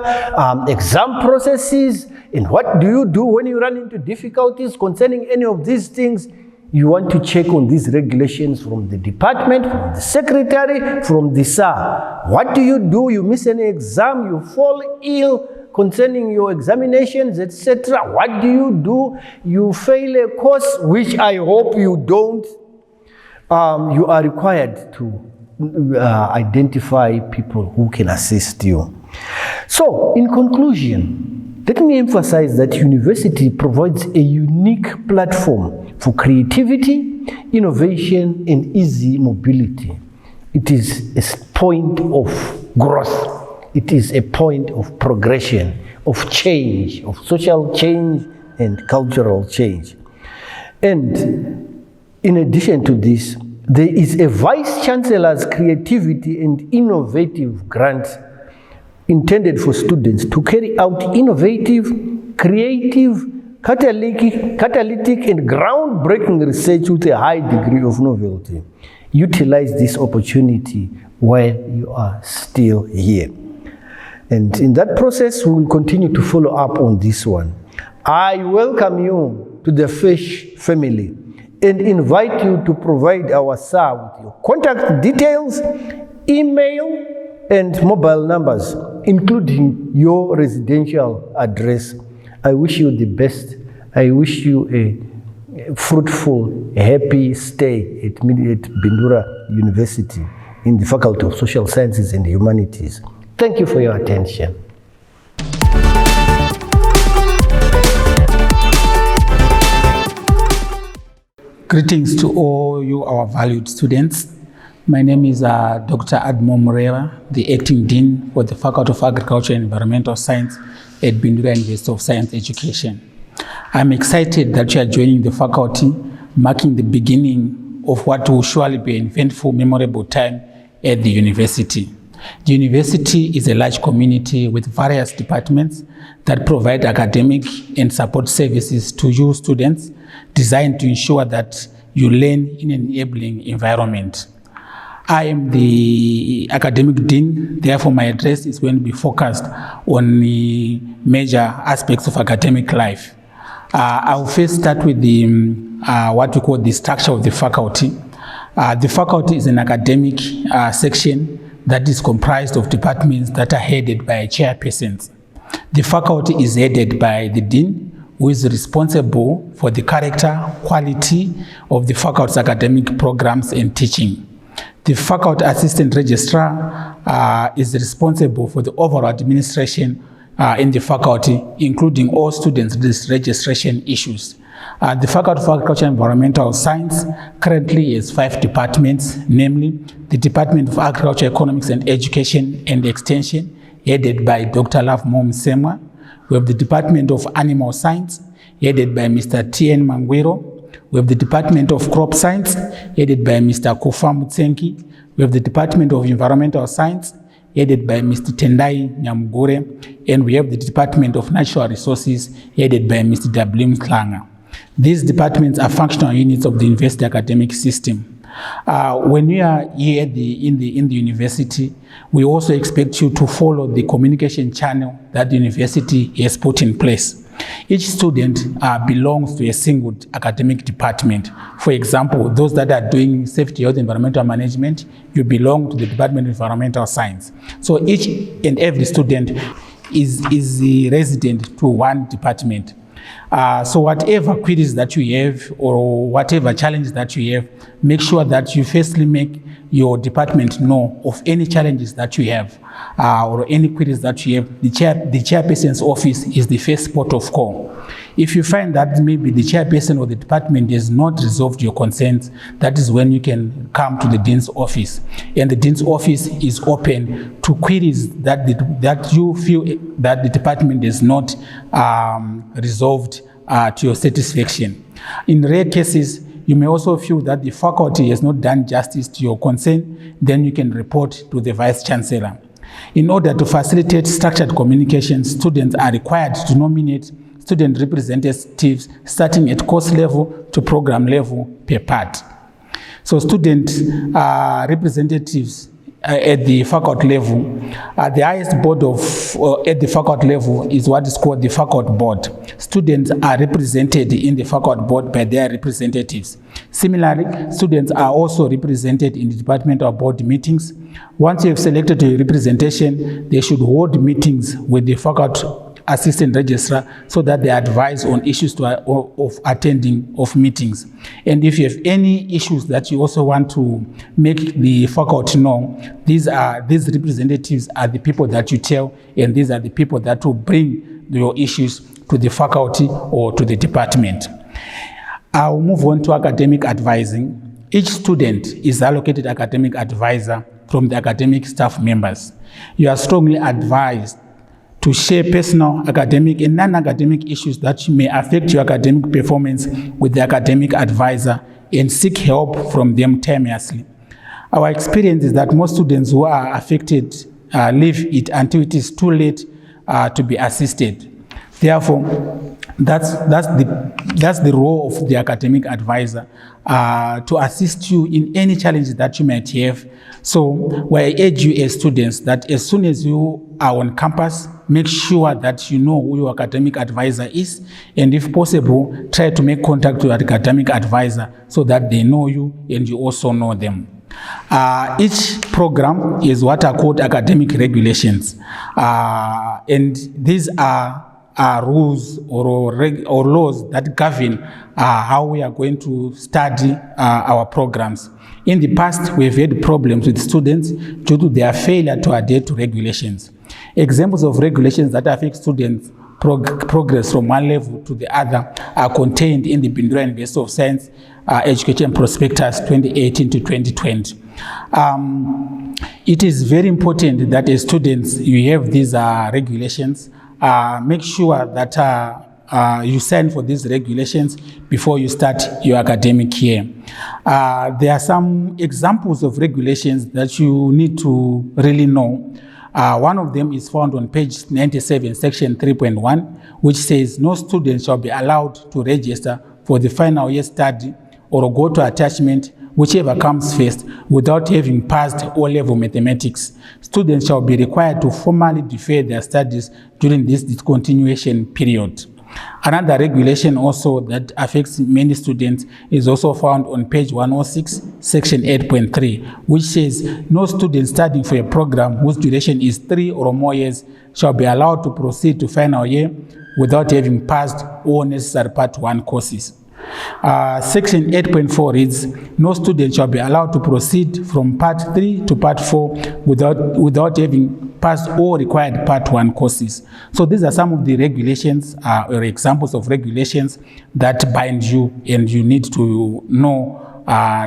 [SPEAKER 11] exam processes, and what do you do when you run into difficulties concerning any of these things. You want to check on these regulations from the department, from the secretary, from the SAR. What do? You miss any exam, you fall ill concerning your examinations, etc. What do? You fail a course, which I hope you don't. You are required to identify people who can assist you. So, in conclusion, let me emphasize that university provides a unique platform for creativity, innovation, and easy mobility. It is a point of growth. It is a point of progression, of change, of social change and cultural change. And in addition to this, there is a Vice Chancellor's Creativity and Innovative Grant intended for students to carry out innovative, creative, catalytic and groundbreaking research with a high degree of novelty. Utilize this opportunity while you are still here.
[SPEAKER 13] And in that process, we will continue to follow up on this one. I welcome you to the FISH family and invite you to provide our SAR with your contact details, email, and mobile numbers, including your residential address. I wish you the best. I wish you a fruitful, happy stay at Bindura University in the Faculty of Social Sciences and Humanities. Thank you for your attention.
[SPEAKER 14] Greetings to all you, our valued students. My name is Dr. Admo Murera, the Acting Dean for the Faculty of Agriculture and Environmental Science at Bindura University of Science Education. I'm excited that you are joining the faculty, marking the beginning of what will surely be an eventful, memorable time at the university. The university is a large community with various departments that provide academic and support services to you students, designed to ensure that you learn in an enabling environment. I am the academic dean, therefore my address is going to be focused on the major aspects of academic life. I'll first start with the what we call the structure of the faculty. The faculty is an academic section that is comprised of departments that are headed by chairpersons. The faculty is headed by the dean, who is responsible for the character, quality of the faculty's academic programs and teaching. The faculty assistant registrar is responsible for the overall administration in the faculty, including all students' registration issues. The Faculty of Agriculture and Environmental Science currently has 5 departments, namely the Department of Agriculture, Economics and Education and Extension, headed by Dr. Love Momsemwa. We have the Department of Animal Science, headed by Mr. T.N. Mangwiro. We have the Department of Crop Science, headed by Mr. Kufa Mutsenki. We have the Department of Environmental Science, headed by Mr. Tendai Nyamugure. And we have the Department of Natural Resources, headed by Mr. W. Mklanga. These departments are functional units of the university academic system. When we are here in the university, we also expect you to follow the communication channel that the university has put in place. Each student belongs to a single academic department. For example, those that are doing safety, health, environmental management, you belong to the Department of Environmental Science. So each and every student is a resident to one department. So whatever queries that you have or whatever challenges that you have, make sure that you firstly make your department know of any challenges that you have or any queries that you have. The chairperson's office is the first port of call. If you find that maybe the chairperson or the department has not resolved your concerns, that is when you can come to the dean's office. And the dean's office is open to queries that you feel that the department has not resolved to your satisfaction. In rare cases, you may also feel that the faculty has not done justice to your concern, then you can report to the Vice Chancellor. In order to facilitate structured communication, students are required to nominate student representatives starting at course level to program level per part. So student representatives at the faculty level, the highest board at the faculty level is what is called the faculty board. Students are represented in the faculty board by their representatives. Similarly, students are also represented in the departmental board meetings. Once you have selected a representation, they should hold meetings with the faculty assistant registrar so that they advise on issues of attending of meetings. And if you have any issues that you also want to make the faculty know, these representatives are the people that you tell, and these are the people that will bring your issues to the faculty or to the department. I'll move on to academic advising. Each student is allocated academic advisor from the academic staff members. You are strongly advised to share personal, academic, and non-academic issues that may affect your academic performance with the academic advisor and seek help from them timeously. Our experience is that most students who are affected leave it until it is too late to be assisted. Therefore, that's the role of the academic advisor, to assist you in any challenges that you might have. So we urge you as students that as soon as you are on campus, make sure that you know who your academic advisor is, and if possible, try to make contact with your academic advisor so that they know you and you also know them. Each program is what are called academic regulations, and these are rules or laws that govern how we are going to study our programs. In the past, we've had problems with students due to their failure to adhere to regulations. Examples of regulations that affect students' progress from one level to the other are contained in the Bindura University of Science Education Prospectus 2018 to 2020. It is very important that as students you have these regulations. Make sure that you sign for these regulations before you start your academic year. There are some examples of regulations that you need to really know. One of them is found on page 97, section 3.1, which says no student shall be allowed to register for the final year study or go to attachment, whichever comes first, without having passed O-level mathematics. Students shall be required to formally defer their studies during this discontinuation period. Another regulation also that affects many students is also found on page 106, section 8.3, which says no student studying for a program whose duration is 3 or more years shall be allowed to proceed to final year without having passed all necessary Part 1 courses. Section 8.4 reads, no student shall be allowed to proceed from Part 3 to Part 4 without having passed all required Part 1 courses. So these are some of the regulations or examples of regulations that bind you, and you need to know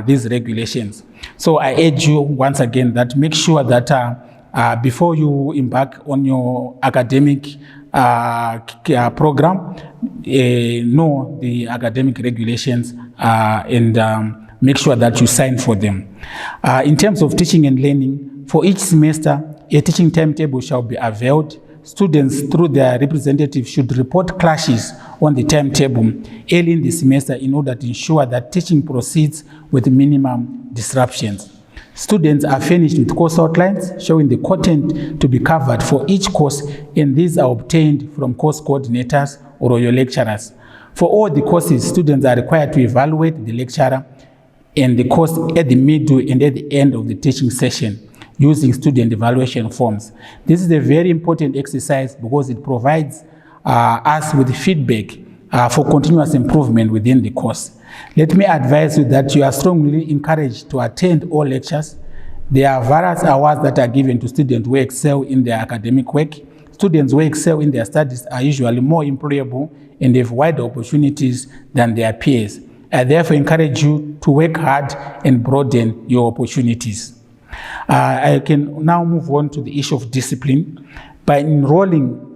[SPEAKER 14] these regulations. So I urge you once again that make sure that before you embark on your academic program, know the academic regulations and make sure that you sign for them. In terms of teaching and learning, for each semester, a teaching timetable shall be availed. Students, through their representatives, should report clashes on the timetable early in the semester in order to ensure that teaching proceeds with minimum disruptions. Students are furnished with course outlines showing the content to be covered for each course, and these are obtained from course coordinators or your lecturers. For all the courses, students are required to evaluate the lecturer and the course at the middle and at the end of the teaching session using student evaluation forms. This is a very important exercise because it provides us with feedback for continuous improvement within the course. Let me advise you that you are strongly encouraged to attend all lectures. There are various awards that are given to students who excel in their academic work. Students who excel in their studies are usually more employable and have wider opportunities than their peers. I therefore encourage you to work hard and broaden your opportunities. I can now move on to the issue of discipline. By enrolling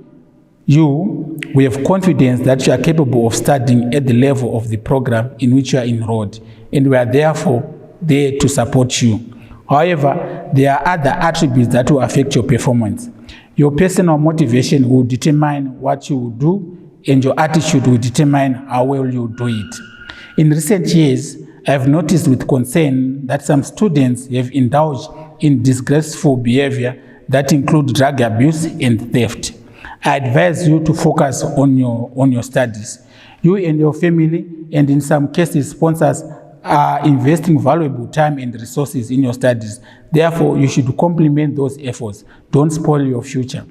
[SPEAKER 14] you, we have confidence that you are capable of studying at the level of the program in which you are enrolled, and we are therefore there to support you. However, there are other attributes that will affect your performance. Your personal motivation will determine what you will do, and your attitude will determine how well you do it. In recent years, I have noticed with concern that some students have indulged in disgraceful behavior that include drug abuse and theft. I advise you to focus on your studies. You and your family, and in some cases sponsors, are investing valuable time and resources in your studies. Therefore, you should complement those efforts. Don't spoil your future.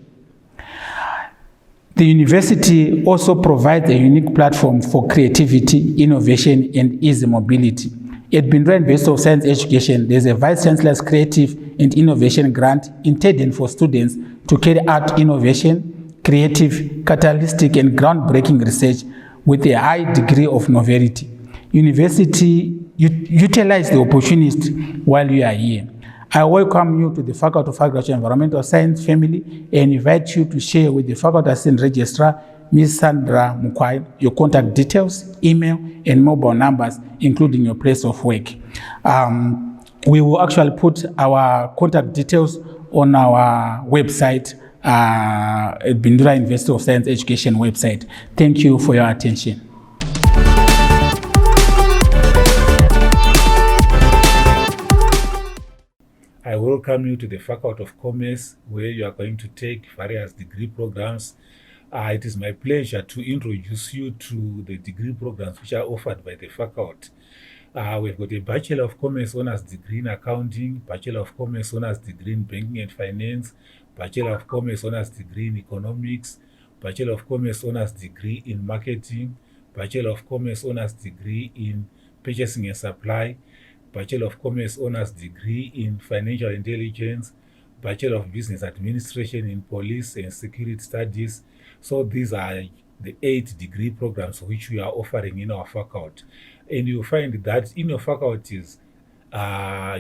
[SPEAKER 14] The university also provides a unique platform for creativity, innovation, and easy mobility. At Bindura University of Science Education, there is a Vice Chancellor's Creative and Innovation Grant intended for students to carry out innovation, creative, catalytic, and groundbreaking research with a high degree of novelty. University utilize the opportunity while you are here. I welcome you to the Faculty of Agriculture and Environmental Science family and invite you to share with the Faculty Assistant Registrar, Ms. Sandra Mukwai, your contact details, email, and mobile numbers, including your place of work. We will actually put our contact details on our website at Bindura University of Science Education website. Thank you for your attention.
[SPEAKER 15] I welcome you to the Faculty of Commerce, where you are going to take various degree programs. It is my pleasure to introduce you to the degree programs which are offered by the faculty. We've got a Bachelor of Commerce Honours degree in Accounting, Bachelor of Commerce Honours degree in Banking and Finance, Bachelor of Commerce Honours degree in Economics, Bachelor of Commerce Honours degree in Marketing, Bachelor of Commerce Honours degree in Purchasing and Supply, Bachelor of Commerce Honours degree in Financial Intelligence, Bachelor of Business Administration in Police and Security Studies. So these are the 8 degree programs which we are offering in our faculty. And you'll find that in your faculties,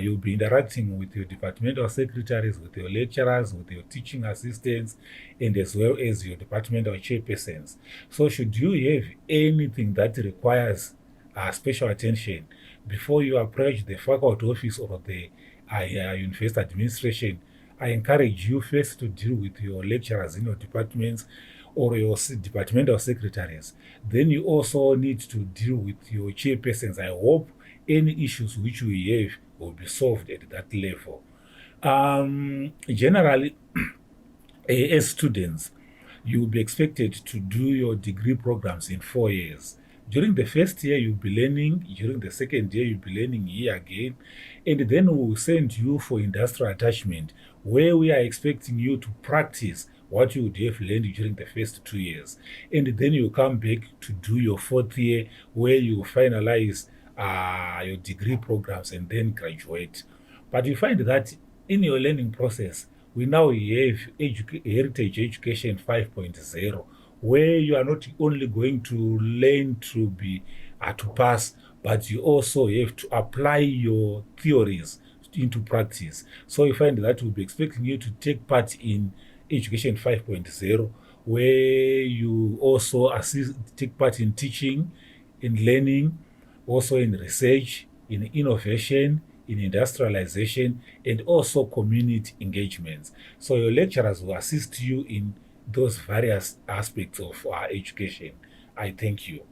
[SPEAKER 15] you'll be interacting with your departmental secretaries, with your lecturers, with your teaching assistants, and as well as your departmental chairpersons. So should you have anything that requires special attention, before you approach the faculty office or the university administration, I encourage you first to deal with your lecturers in your departments or your departmental secretaries. Then you also need to deal with your chairpersons. I hope any issues which we have will be solved at that level. Generally, as students, you will be expected to do your degree programs in 4 years. During the first year, you'll be learning. During the second year, you'll be learning here again. And then we will send you for industrial attachment, where we are expecting you to practice what you would have learned during the first 2 years. And then you come back to do your 4th year, where you finalize your degree programs and then graduate. But you find that in your learning process, we now have Heritage Education 5.0, where you are not only going to learn to be to pass, but you also have to apply your theories into practice. So you find that we'll be expecting you to take part in Education 5.0, where you also take part in teaching, in learning, also in research, in innovation, in industrialization, and also community engagements. So your lecturers will assist you in those various aspects of our education. I thank you.